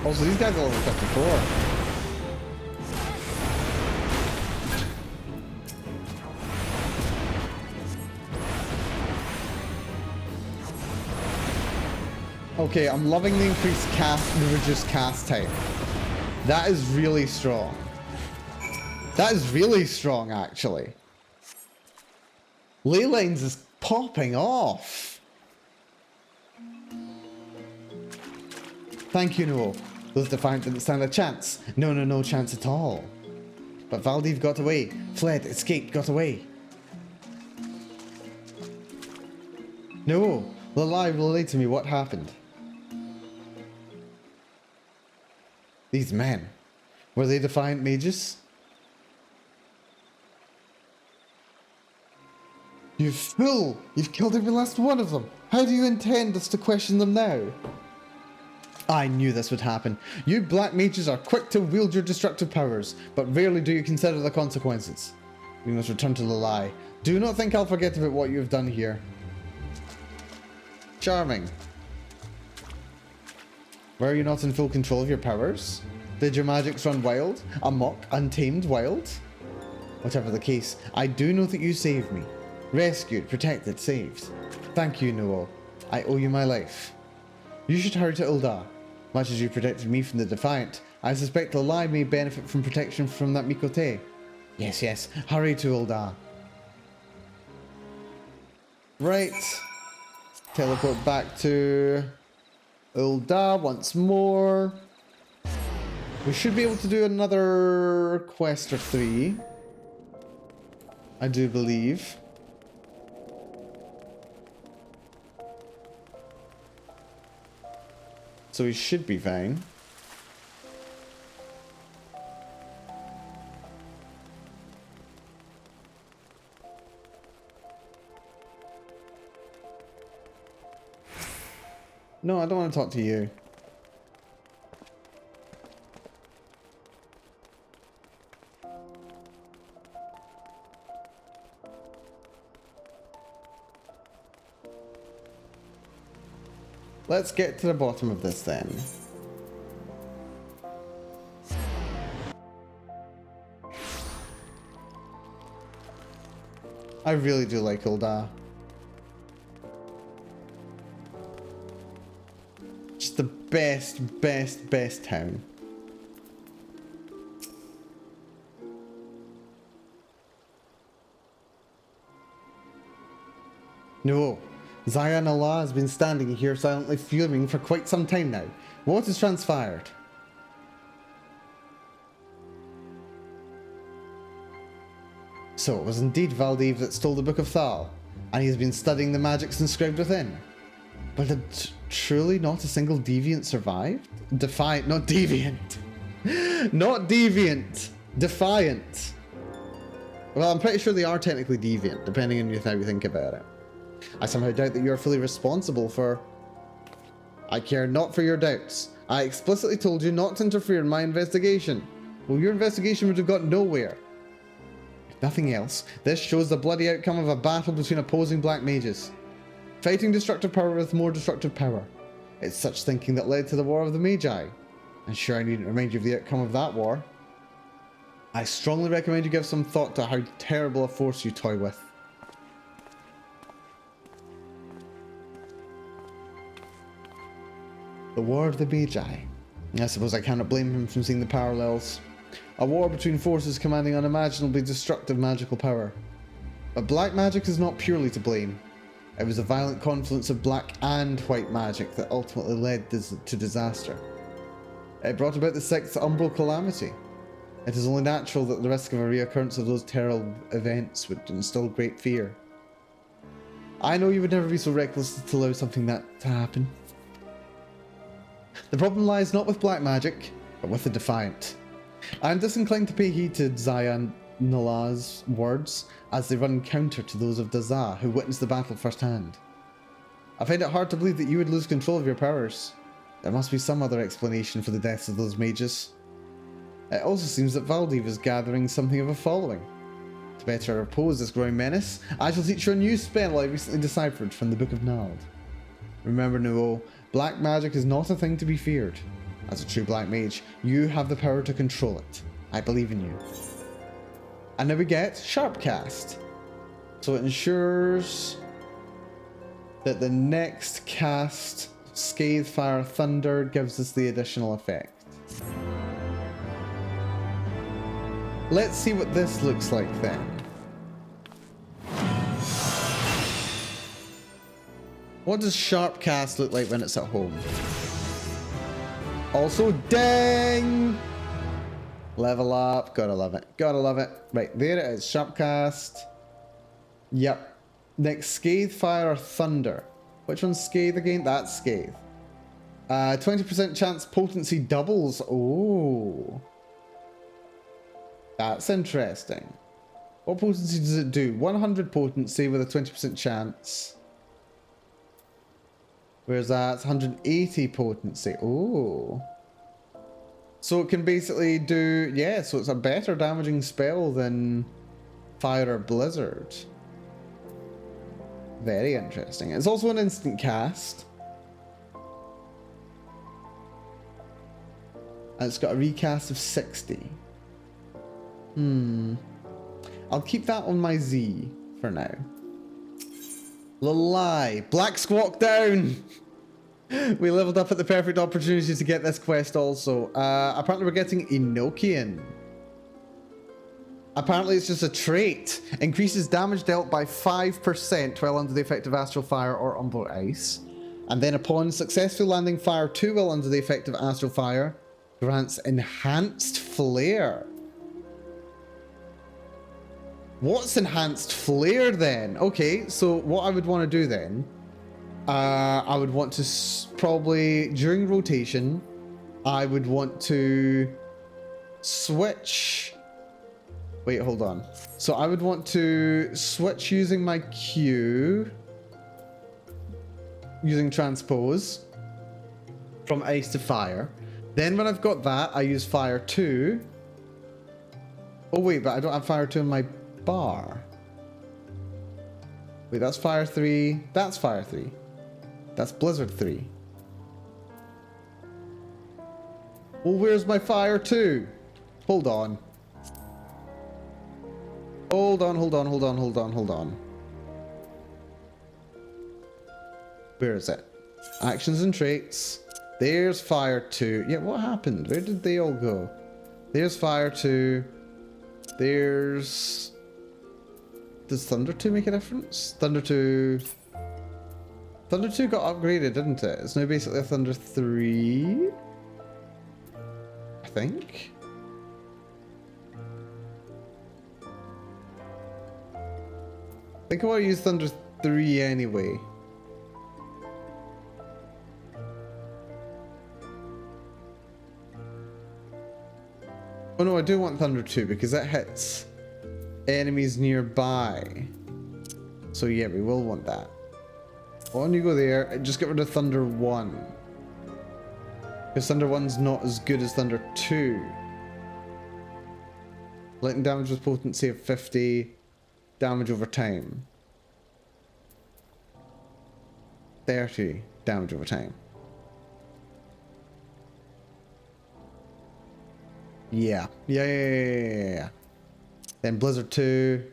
Also, these guys are level 54. Okay, I'm loving the increased the reduced cast time. That is really strong. That is really strong, actually. Ley lines is popping off. Thank you, Noel. Those Defiant didn't stand a chance. No chance at all. But Valdiv got away. Fled, escaped, got away. No, Lalai relate to me what happened. These men, were they Defiant mages? You fool! You've killed every last one of them! How do you intend us to question them now? I knew this would happen. You black mages are quick to wield your destructive powers, but rarely do you consider the consequences. We must return to Lalai. Do not think I'll forget about what you have done here. Charming. Were you not in full control of your powers? Did your magics run wild? Amok? Untamed? Wild? Whatever the case, I do know that you saved me. Rescued, protected, saved. Thank you, Noel. I owe you my life. You should hurry to Ul'dah. Much as you protected me from the Defiant, I suspect Lalai may benefit from protection from that Mikote. Yes, hurry to Ul'dah. Right. Teleport back to Ul'dah once more. We should be able to do another quest or 3. I do believe. So we should be fine. No, I don't want to talk to you. Let's get to the bottom of this then. I really do like Ul'dah. Just the best town. No. Zion Allah has been standing here silently fuming for quite some time now. What has transpired? So it was indeed Valdiv that stole the Book of Thal, and he has been studying the magics inscribed within. But had truly not a single deviant survived? Defiant, not deviant. Not deviant. Defiant. Well, I'm pretty sure they are technically deviant, depending on how you think about it. I somehow doubt that you are fully responsible for... I care not for your doubts. I explicitly told you not to interfere in my investigation. Well, your investigation would have got nowhere. If nothing else, this shows the bloody outcome of a battle between opposing black mages. Fighting destructive power with more destructive power. It's such thinking that led to the War of the Magi. I'm sure I needn't remind you of the outcome of that war. I strongly recommend you give some thought to how terrible a force you toy with. The War of the Magi. I suppose I cannot blame him for seeing the parallels. A war between forces commanding unimaginably destructive magical power. But black magic is not purely to blame. It was a violent confluence of black and white magic that ultimately led to disaster. It brought about the Sixth Umbral Calamity. It is only natural that the risk of a reoccurrence of those terrible events would instill great fear. I know you would never be so reckless to allow something that to happen. The problem lies not with black magic, but with the Defiant. I am disinclined to pay heed to Zion Nalah's words, as they run counter to those of Dazah, who witnessed the battle firsthand. I find it hard to believe that you would lose control of your powers. There must be some other explanation for the deaths of those mages. It also seems that Valdiv is gathering something of a following. To better oppose this growing menace, I shall teach you a new spell I recently deciphered from the Book of Nald. Remember, Nuo, black magic is not a thing to be feared. As a true black mage, you have the power to control it. I believe in you. And now we get Sharpcast. So it ensures that the next cast, Scathe, Fire, Thunder, gives us the additional effect. Let's see what this looks like then. What does Sharpcast look like when it's at home? Also, dang! Level up. Gotta love it. Gotta love it. Right, there it is. Sharpcast. Yep. Next, Scathe, Fire, or Thunder. Which one's Scathe again? That's Scathe. 20% chance potency doubles. Oh. That's interesting. What potency does it do? 100 potency with a 20% chance. Whereas that's 180 potency. Oh. So it can basically do... Yeah, so it's a better damaging spell than Fire or Blizzard. Very interesting. It's also an instant cast. And it's got a recast of 60. I'll keep that on my Z for now. Lalai. Black Squawk down! We leveled up at the perfect opportunity to get this quest also. Apparently we're getting Enochian. Apparently it's just a trait. Increases damage dealt by 5% while under the effect of astral fire or umbral ice. And then upon successful landing fire 2 while under the effect of astral fire, grants enhanced flare. What's enhanced flare then? Okay, so what I would want to do then, I would want to probably, during rotation, I would want to switch. Wait, hold on. So I would want to switch using my Q, using transpose from ice to fire. Then when I've got that, I use fire 2. Oh wait, but I don't have fire 2 in my bar. Wait, that's fire 3. That's fire 3. That's blizzard 3. Well, where's my fire 2? Hold on. Hold on. Where is it? Actions and traits. There's fire 2. Yeah, what happened? Where did they all go? There's fire 2. There's... Does Thunder 2 make a difference? Thunder 2 got upgraded, didn't it? It's now basically a Thunder 3. I think. I think I want to use Thunder 3 anyway. Oh no, I do want Thunder 2 because that hits enemies nearby. So yeah, we will want that. On you go there, just get rid of Thunder 1. Because Thunder 1's not as good as Thunder 2. Lightning damage with potency of 50. Damage over time. 30 damage over time. Yeah. Yeah. Then Blizzard 2.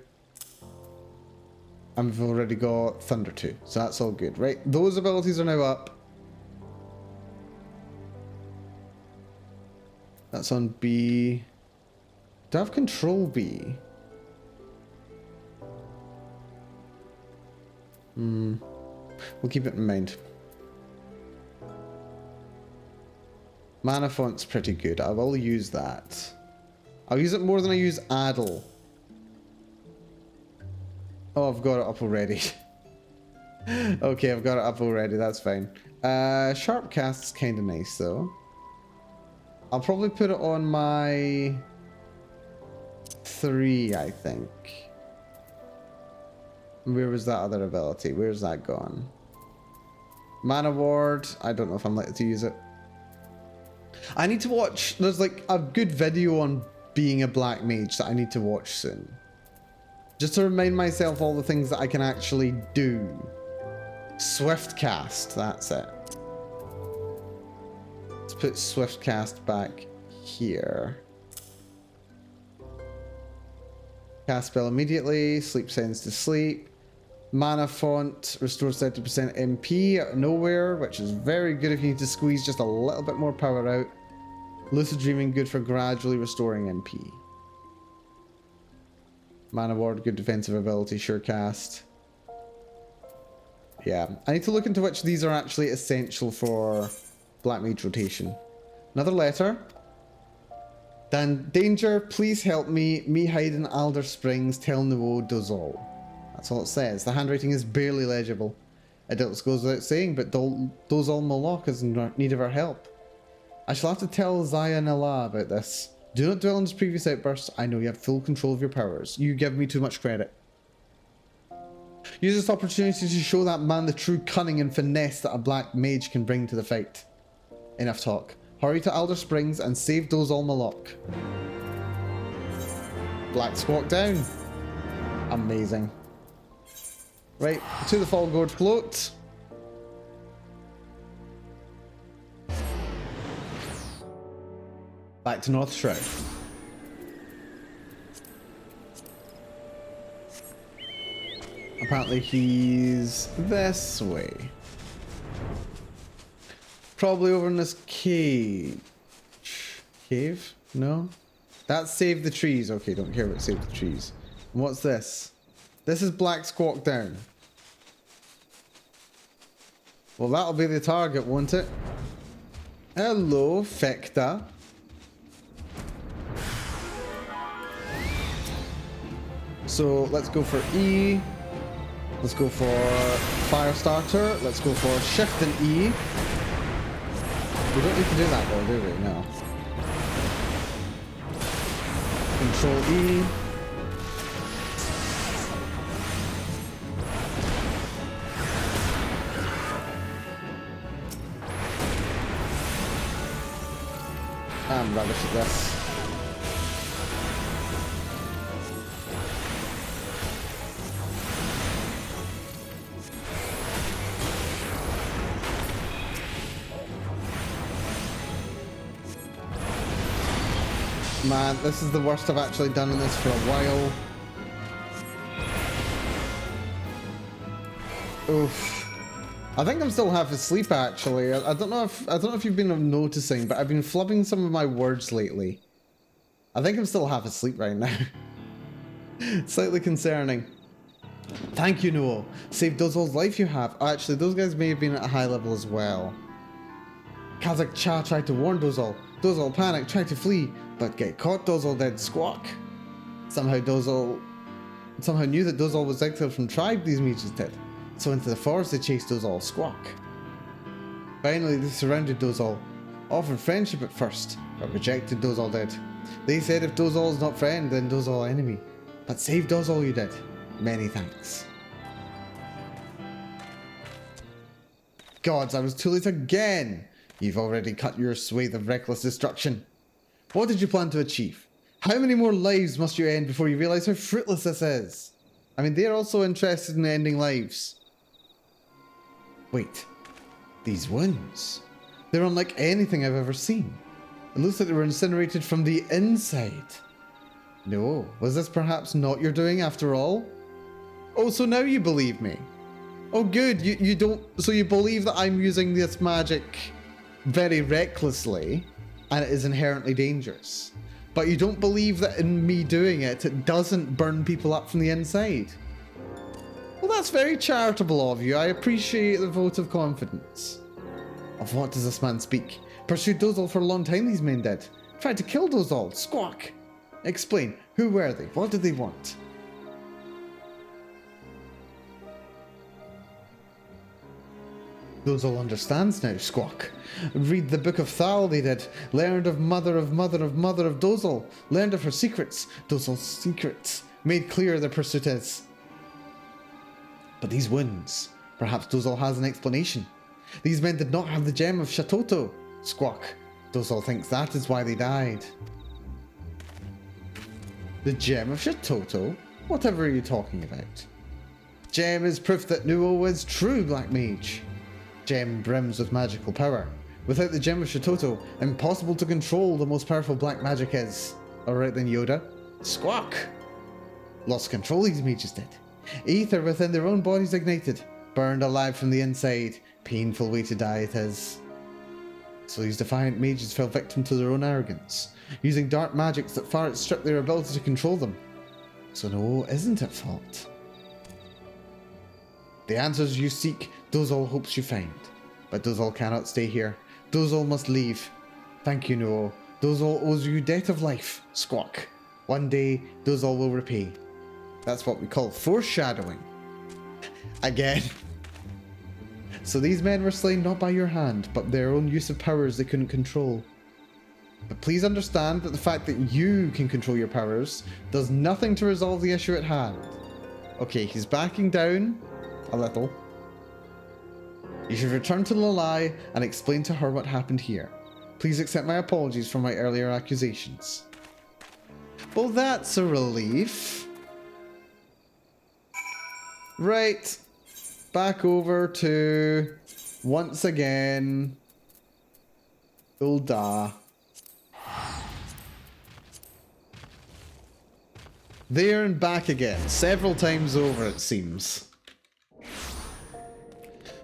And we've already got Thunder 2. So that's all good, right? Those abilities are now up. That's on B. Do I have Control B? We'll keep it in mind. Mana font's pretty good. I will use that. I'll use it more than I use Addle. Oh, I've got it up already. Okay, I've got it up already. That's fine. Sharp cast's kind of nice though. I'll probably put it on my 3, I think. Where was that other ability? Where's that gone? Mana Ward. I don't know if I'm likely to use it. I need to watch. There's like a good video on being a black mage that I need to watch soon. Just to remind myself all the things that I can actually do. Swift cast. That's it. Let's put Swift cast back here. Cast spell immediately. Sleep sends to sleep. Mana font restores 30% MP out of nowhere, which is very good if you need to squeeze just a little bit more power out. Lucid dreaming, good for gradually restoring MP. Mana ward, good defensive ability, sure cast. Yeah, I need to look into which of these are actually essential for Black Mage rotation. Another letter. Dan Danger, please help me. Me hide in Alder Springs, tell Nuo does all. That's all it says. The handwriting is barely legible. It goes without saying, but Dozal Moloch is in need of our help. I shall have to tell Zaya Nala about this. Do not dwell on his previous outbursts. I know you have full control of your powers. You give me too much credit. Use this opportunity to show that man the true cunning and finesse that a black mage can bring to the fight. Enough talk. Hurry to Alder Springs and save Dozal Moloch. Black Squawk down. Amazing. Right, to the Fall Gorge float. Back to North Shroud. Apparently he's this way. Probably over in this cage. Cave? No? That's save the trees. Okay, don't care about save the trees. And what's this? This is Black Squawk down. Well, that'll be the target, won't it? Hello, Fecta. So let's go for E. Let's go for fire starter. Let's go for shift and E. We don't need to do that though, do we? No. Control E. I'm rubbish at this. Man, this is the worst I've actually done in this for a while. Oof. I think I'm still half asleep actually. I don't know if you've been noticing, but I've been flubbing some of my words lately. I think I'm still half asleep right now. Slightly concerning. Thank you, Noel. Saved Dozol's life you have. Oh, actually, those guys may have been at a high level as well. Kazakh Cha tried to warn Dozol. Dozol panicked, tried to flee, but get caught. Dozol did squawk. Somehow knew that Dozol was exiled from tribe, these mages did. So into the forest they chased Dozol, squawk. Finally they surrounded Dozol, offered friendship at first, but rejected Dozol did. They said if Dozol's not friend, then Dozol enemy. But save Dozol you did. Many thanks. Gods, I was too late again! You've already cut your swathe of reckless destruction. What did you plan to achieve? How many more lives must you end before you realize how fruitless this is? I mean, they're also interested in ending lives. Wait, these wounds. They're unlike anything I've ever seen. It looks like they were incinerated from the inside. No, was this perhaps not your doing after all? Oh, so now you believe me. Oh good, you don't, so you believe that I'm using this magic very recklessly and it is inherently dangerous. But you don't believe that in me doing it, it doesn't burn people up from the inside. Well, that's very charitable of you. I appreciate the vote of confidence. Of what does this man speak? Pursued Dozol for a long time, these men did. Tried to kill Dozol. Squawk. Explain. Who were they? What did they want? Dozol understands now. Squawk. Read the Book of Thal they did. Learned of mother of mother of mother of Dozol. Learned of her secrets. Dozol's secrets. Made clear their pursuit is. But these wounds. Perhaps Dozol has an explanation. These men did not have the gem of Shatoto. Squawk. Dozol thinks that is why they died. The gem of Shatoto? Whatever are you talking about? Gem is proof that Nuo is true Black Mage. Gem brims with magical power. Without the gem of Shatoto, impossible to control the most powerful black magic is. Alright then, Yoda. Squawk! Lost control these mages did. Ether within their own bodies ignited. Burned alive from the inside. Painful way to die it is. So these defiant mages fell victim to their own arrogance, using dark magics that far outstrip their ability to control them. So no, isn't at fault. The answers you seek, Dozol hopes you find. But Dozol cannot stay here. Dozol must leave. Thank you, Nuo. Dozol owes you debt of life. Squawk. One day, Dozol will repay. That's what we call foreshadowing. Again. So these men were slain not by your hand, but their own use of powers they couldn't control. But please understand that the fact that you can control your powers does nothing to resolve the issue at hand. Okay, he's backing down a little. You should return to Lalai and explain to her what happened here. Please accept my apologies for my earlier accusations. Well, that's a relief. Right. Back over to, once again, Ulda. There and back again, several times over it seems.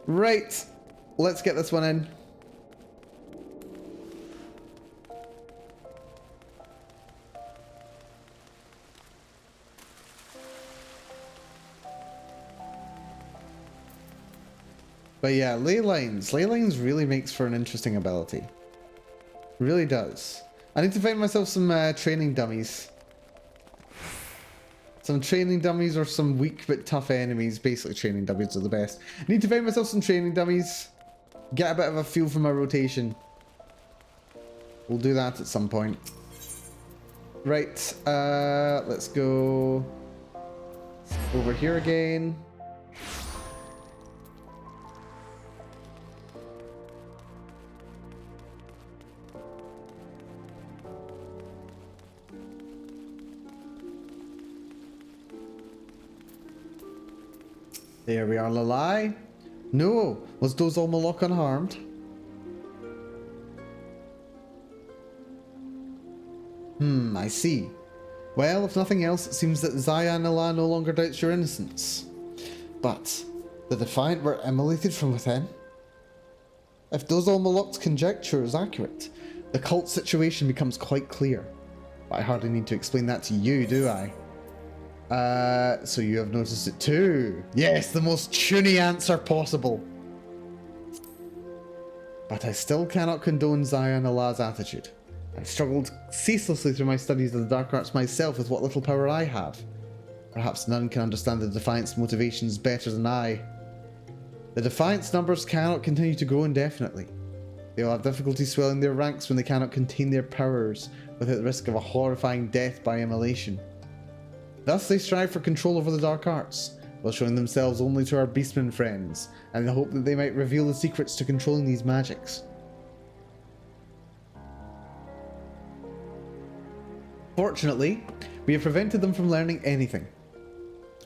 Right, let's get this one in. But yeah, ley lines. Ley lines really makes for an interesting ability. Really does. I need to find myself some training dummies. Some training dummies or some weak but tough enemies. Basically, training dummies are the best. I need to find myself some training dummies. Get a bit of a feel for my rotation. We'll do that at some point. Right, let's go over here again. There we are, Lalai. No, was Dozal Malok unharmed? I see. Well, if nothing else, it seems that Zayanala no longer doubts your innocence. But the Defiant were immolated from within? If Dozal Malok's conjecture is accurate, the cult situation becomes quite clear. But I hardly need to explain that to you, do I? So you have noticed it too. Yes, the most tuney answer possible. But I still cannot condone Zayanala's attitude. I've struggled ceaselessly through my studies of the dark arts myself with what little power I have. Perhaps none can understand the Defiant's motivations better than I. The Defiant's numbers cannot continue to grow indefinitely. They will have difficulty swelling their ranks when they cannot contain their powers without the risk of a horrifying death by immolation. Thus they strive for control over the dark arts, while showing themselves only to our beastmen friends, and in the hope that they might reveal the secrets to controlling these magics. Fortunately, we have prevented them from learning anything.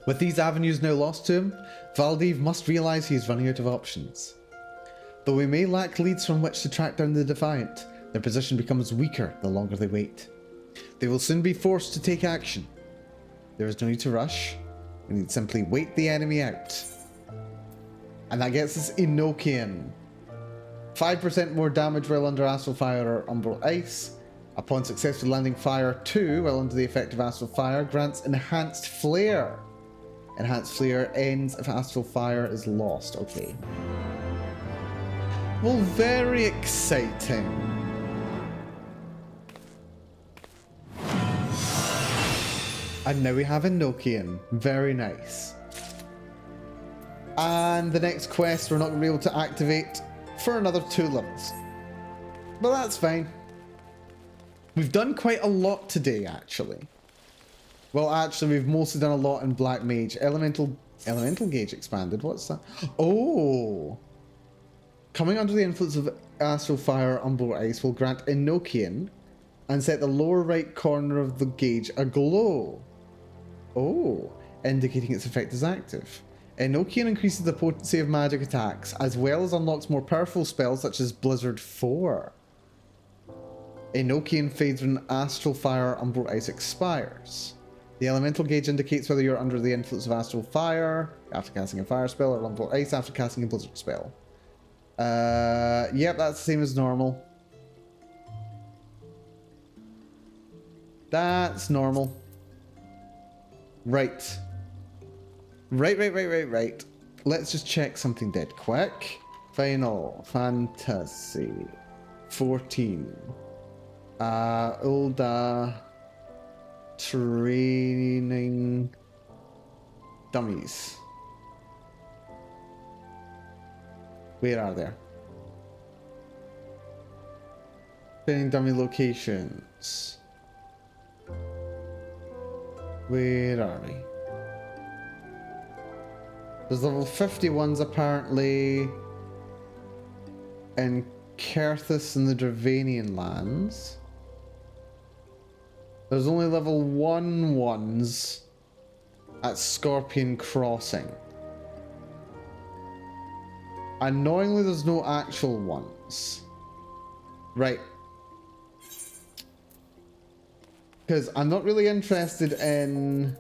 With these avenues now lost to him, Valdiv must realise he is running out of options. Though we may lack leads from which to track down the Defiant, their position becomes weaker the longer they wait. They will soon be forced to take action. There is no need to rush. We need to simply wait the enemy out. And that gets us Enochian. 5% more damage while under astral fire or umbral ice. Upon successfully landing fire 2 while under the effect of astral fire, grants enhanced flare. Enhanced flare ends if astral fire is lost. Okay. Well, very exciting. And now we have Enochian. Very nice. And the next quest we're not going to be able to activate for another 2 levels. But that's fine. We've done quite a lot today, actually. Well, actually, we've mostly done a lot in Black Mage. Elemental Gauge expanded. What's that? Oh! Coming under the influence of Astral Fire Umbral Ice will grant Enochian and set the lower right corner of the gauge aglow. Oh, indicating its effect is active. Enochian increases the potency of magic attacks, as well as unlocks more powerful spells such as Blizzard 4. Enochian fades when Astral Fire Umbral Ice expires. The elemental gauge indicates whether you're under the influence of Astral Fire after casting a fire spell or Umbral Ice after casting a Blizzard spell. Yep, that's the same as normal. That's normal. Right. Right. Let's just check something dead quick. Final Fantasy 14. Ulda training dummies. Where are they? Training dummy locations. Where are we? There's level 51s apparently in Kerthus and the Dravanian lands. There's only level 1 ones at Scorpion Crossing. Annoyingly, there's no actual ones. Right. Because I'm not really interested in...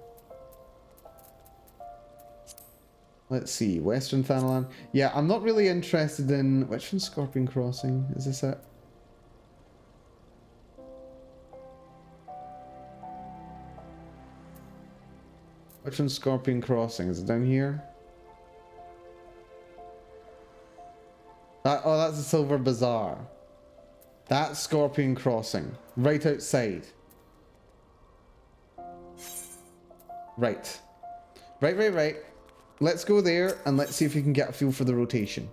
Let's see, Western Thanalan. Yeah, I'm not really interested in... Which one's Scorpion Crossing? Is this it? Which one's Scorpion Crossing? Is it down here? Oh, that's a Silver Bazaar. That's Scorpion Crossing. Right outside. Right. Right. Let's go there and let's see if we can get a feel for the rotation.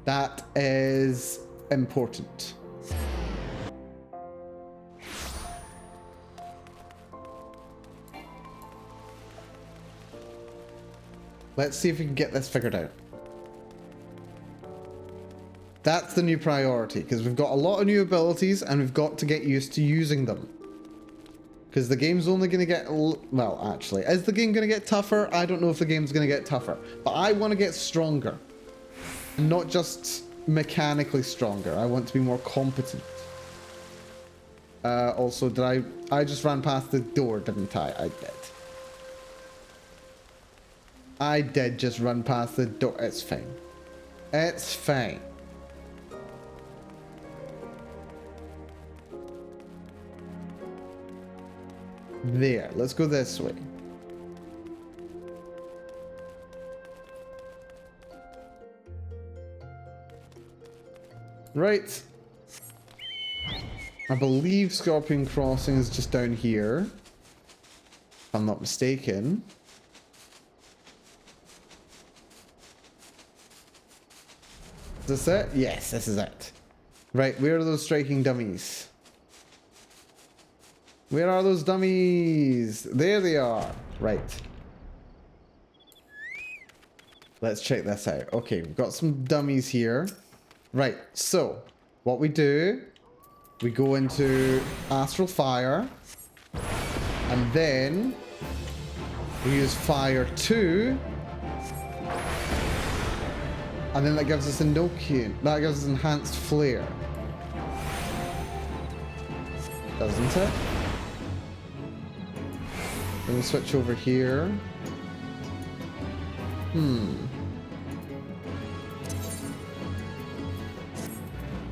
That is important. Let's see if we can get this figured out. That's the new priority, because we've got a lot of new abilities and we've got to get used to using them. Because the game's only going to get... Well, actually, is the game going to get tougher? I don't know if the game's going to get tougher. But I want to get stronger. Not just mechanically stronger. I want to be more competent. Also, did I just ran past the door, didn't I? I did. I did just run past the door. It's fine. It's fine. There, let's go this way. Right. I believe Scorpion Crossing is just down here, if I'm not mistaken. Is this it? Yes, this is it. Right, where are those striking dummies? Where are those dummies? There they are. Right. Let's check this out. Okay, we've got some dummies here. Right, so what we do, we go into Astral Fire, and then we use Fire 2, and then that gives us Enochian. That gives us Enhanced Flare. Doesn't it? Then we switch over here.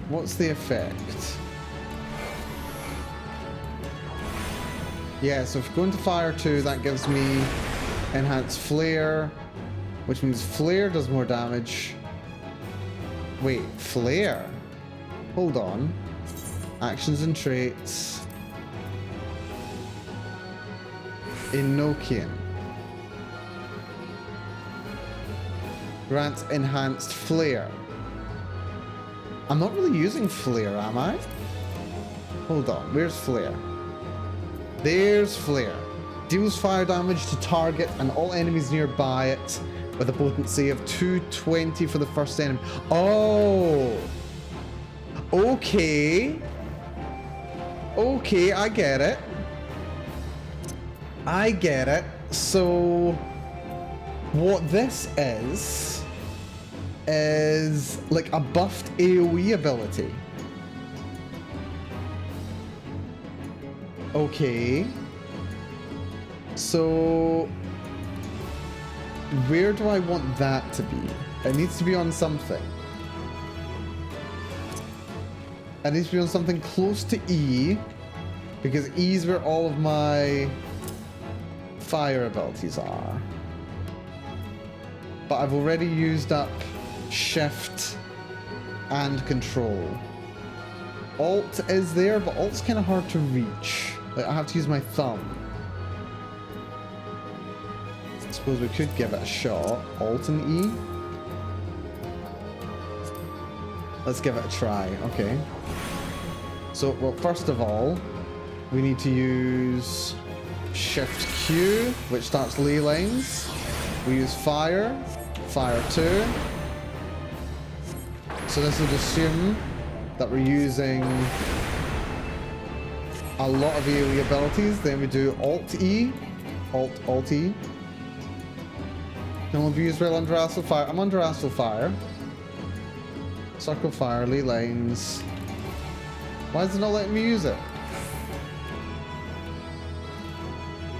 What's the effect? Yeah, so if we go into Fire 2, that gives me Enhanced Flare, which means Flare does more damage. Wait, Flare? Hold on. Actions and traits. Enochian. Grants Enhanced Flare. I'm not really using Flare, am I? Hold on, where's Flare? There's Flare. Deals fire damage to target and all enemies nearby it with a potency of 220 for the first enemy. Oh! Okay. Okay, I get it. I get it. So, what this is like a buffed AoE ability. Okay. So, where do I want that to be? It needs to be on something. It needs to be on something close to E, because E is where all of my fire abilities are. But I've already used up Shift and Control. Alt is there, but Alt's kind of hard to reach. Like, I have to use my thumb. I suppose we could give it a shot. Alt and E. Let's give it a try. Okay. So, well, first of all, we need to use Shift Q, which starts ley lines. We use Fire. Fire 2. So this would assume that we're using a lot of AoE abilities. Then we do Alt-E. Alt-E. Can only be used while under Astral Fire. I'm under Astral Fire. Circle Fire, ley lines. Why is it not letting me use it?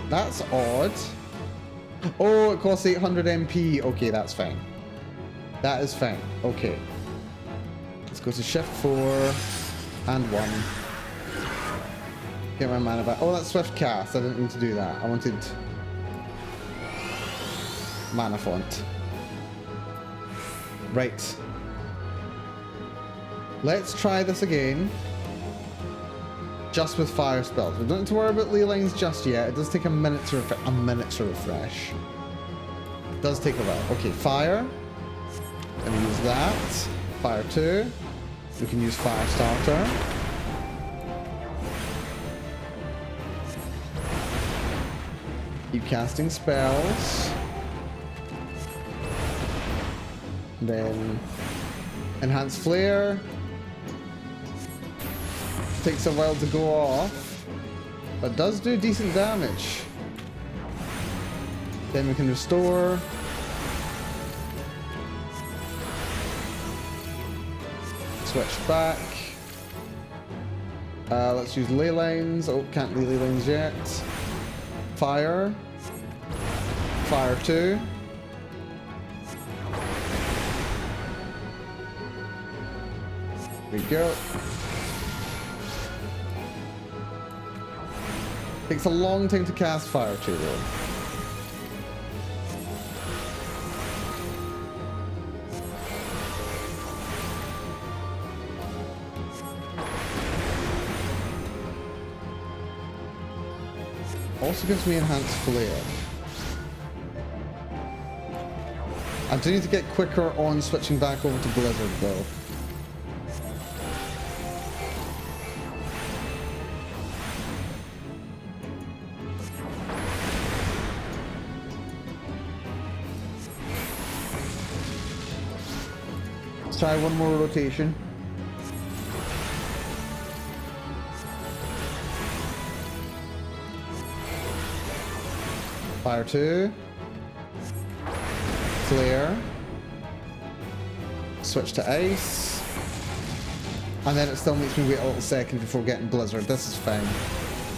That's odd. Oh, it costs 800 MP. Okay, that's fine. That is fine. Okay. Let's go to Shift 4 and 1. Get my mana back. Oh, that's Swift Cast. I didn't mean to do that. I wanted Mana Font. Right. Let's try this again. Just with fire spells. We don't have to worry about ley lines just yet. It does take a minute to refresh. It does take a while. Okay, fire. And use that. Fire 2. We can use fire starter. Keep casting spells. Then enhance flare. Takes a while to go off, but does do decent damage. Then we can restore. Switch back. Let's use ley lines. Oh, can't do ley lines yet. Fire. Fire 2. There we go. Takes a long time to cast fire 2 though. Also gives me enhanced flare. I do need to get quicker on switching back over to Blizzard though. Let's try one more rotation. Fire 2. Flare. Switch to ice. And then it still makes me wait a little second before getting Blizzard. This is fine.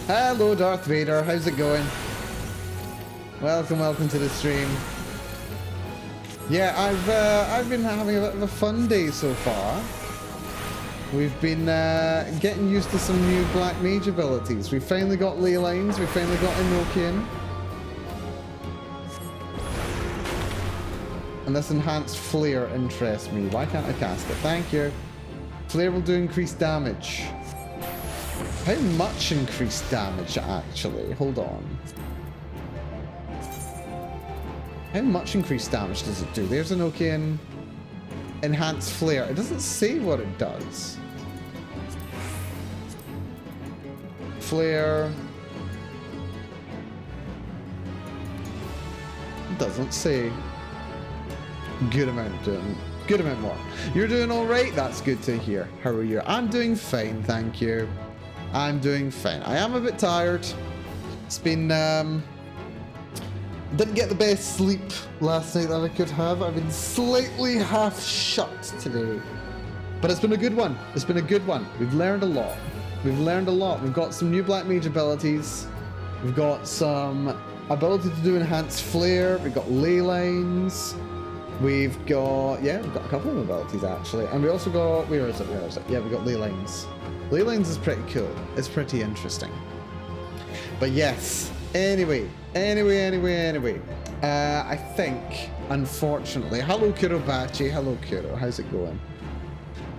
Hello Darth Vader, how's it going? Welcome to the stream. Yeah, I've been having a bit of a fun day so far. We've been getting used to some new Black Mage abilities. We finally got ley lines, we finally got Enochian. And this enhanced flare interests me. Why can't I cast it? Thank you. Flare will do increased damage. How much increased damage, actually? Hold on. How much increased damage does it do? There's Enochian. Enhanced flare. It doesn't say what it does. Flare. It doesn't say. Good amount doing. Good amount more. You're doing all right. That's good to hear. How are you? I'm doing fine, thank you. I'm doing fine. I am a bit tired. It's been didn't get the best sleep last night that I could have. I've been slightly half shut today. But it's been a good one. It's been a good one. We've learned a lot. We've learned a lot. We've got some new Black Mage abilities. We've got some ability to do enhanced flare. We've got ley lines. We've got, yeah, we've got a couple of abilities actually. And we also got, where is it? Yeah, we've got ley lines. Ley lines is pretty cool. It's pretty interesting. But yes, anyway. I think, unfortunately, hello Kurobachi, hello Kuro, how's it going?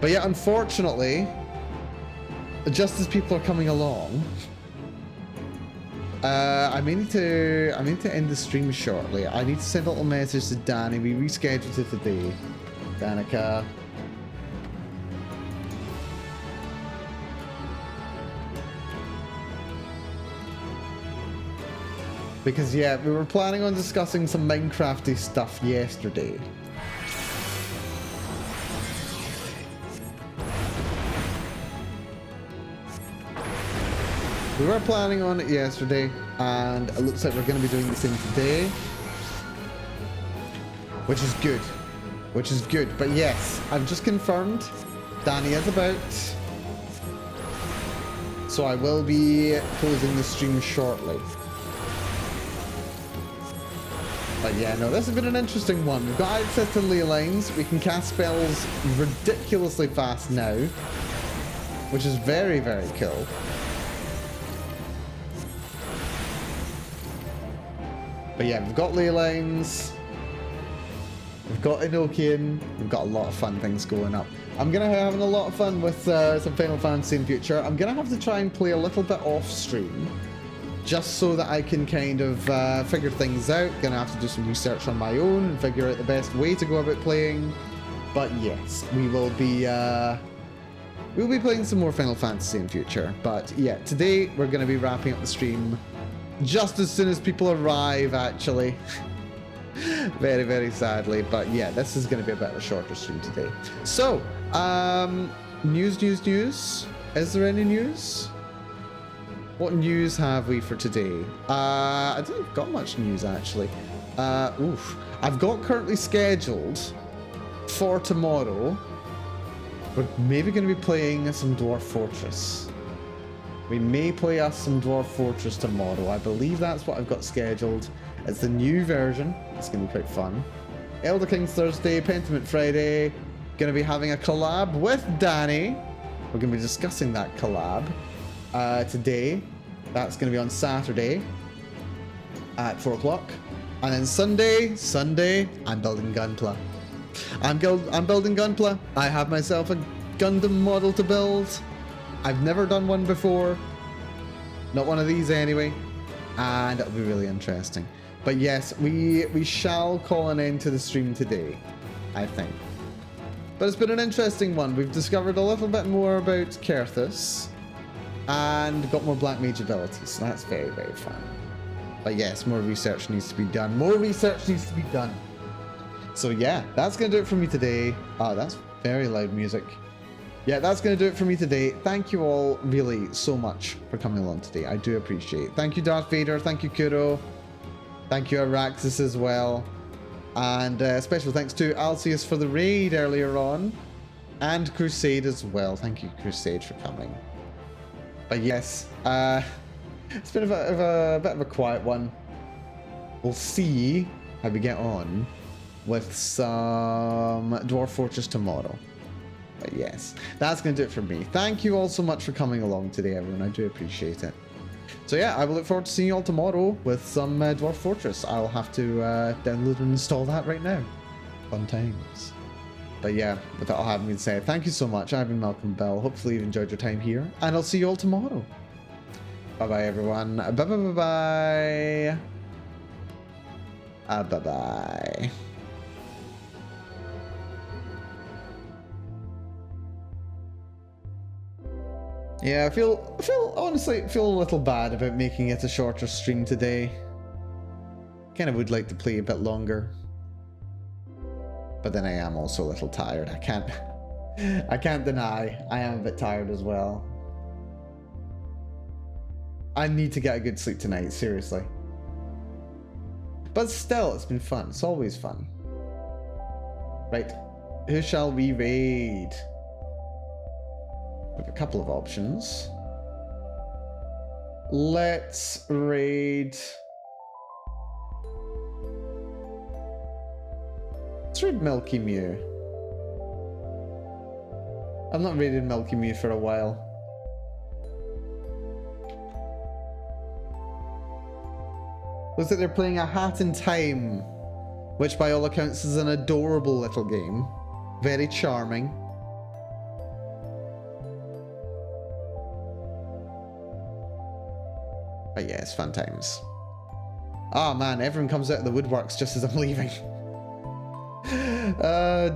But yeah, unfortunately, just as people are coming along, I may need to end the stream shortly. I need to send a little message to Danny. We rescheduled it today. Danica. Because yeah, we were planning on discussing some Minecrafty stuff yesterday. We were planning on it yesterday, and it looks like we're going to be doing the same today. Which is good. Which is good. But yes, I've just confirmed Danny is about. So I will be closing the stream shortly. But yeah, no, this has been an interesting one. We've got access to ley lines. We can cast spells ridiculously fast now. Which is very, very cool. But yeah, we've got ley lines. We've got Enochian. We've got a lot of fun things going up. I'm going to be having a lot of fun with some Final Fantasy in future. I'm going to have to try and play a little bit off stream, just so that I can kind of figure things out. Going to have to do some research on my own and figure out the best way to go about playing. But yes, we will be playing some more Final Fantasy in future. But yeah, today we're going to be wrapping up the stream just as soon as people arrive, actually. Very, very sadly. But yeah, this is going to be a bit of a shorter stream today. So, news. Is there any news? What news have we for today? I don't think I've got much news, actually. I've got currently scheduled for tomorrow. We're maybe going to be playing some Dwarf Fortress. We may play us some Dwarf Fortress tomorrow. I believe that's what I've got scheduled. It's the new version. It's going to be quite fun. Elder Kings Thursday, Pentiment Friday. Going to be having a collab with Danny. We're going to be discussing that collab today. That's going to be on Saturday at 4 o'clock. And then Sunday, I'm building Gunpla. I'm building Gunpla. I have myself a Gundam model to build. I've never done one before. Not one of these anyway. And it'll be really interesting. But yes, we shall call an end to the stream today, I think. But it's been an interesting one. We've discovered a little bit more about Kerthus and got more Black Mage abilities. So that's very, very fun. But yes, more research needs to be done. So yeah, that's going to do it for me today. Oh, that's very loud music. Yeah, that's going to do it for me today. Thank you all really so much for coming along today. I do appreciate it. Thank you, Darth Vader. Thank you, Kuro. Thank you, Araxis, as well. And special thanks to Alcius for the raid earlier on. And Crusade as well. Thank you, Crusade, for coming. But yes, it's been a bit of a quiet one. We'll see how we get on with some Dwarf Fortress tomorrow. But yes, that's going to do it for me. Thank you all so much for coming along today, everyone. I do appreciate it. So yeah, I will look forward to seeing you all tomorrow with some Dwarf Fortress. I'll have to download and install that right now. Fun times. But yeah, with that all having been said, thank you so much. I've been Malcolm Bell. Hopefully you've enjoyed your time here, and I'll see you all tomorrow. Bye-bye, everyone. Bye-bye-bye-bye. Bye-bye. Yeah, I honestly feel a little bad about making it a shorter stream today. Kind of would like to play a bit longer. But then I am also a little tired. I can't deny I am a bit tired as well. I need to get a good sleep tonight, seriously. But still, it's been fun. It's always fun. Right, who shall we raid? We have a couple of options. Let's raid... Let's raid Milky Mew. I've not raided Milky Mew for a while. Looks like they're playing A Hat in Time, which by all accounts is an adorable little game. Very charming. But yeah, it's fun times. Oh man, everyone comes out of the woodworks just as I'm leaving.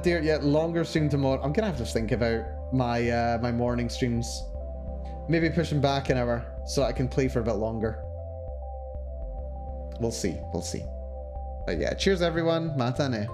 Dear, yeah, longer stream tomorrow. I'm gonna have to think about my my morning streams. Maybe push them back an hour so I can play for a bit longer. We'll see. But yeah, cheers everyone. Matane.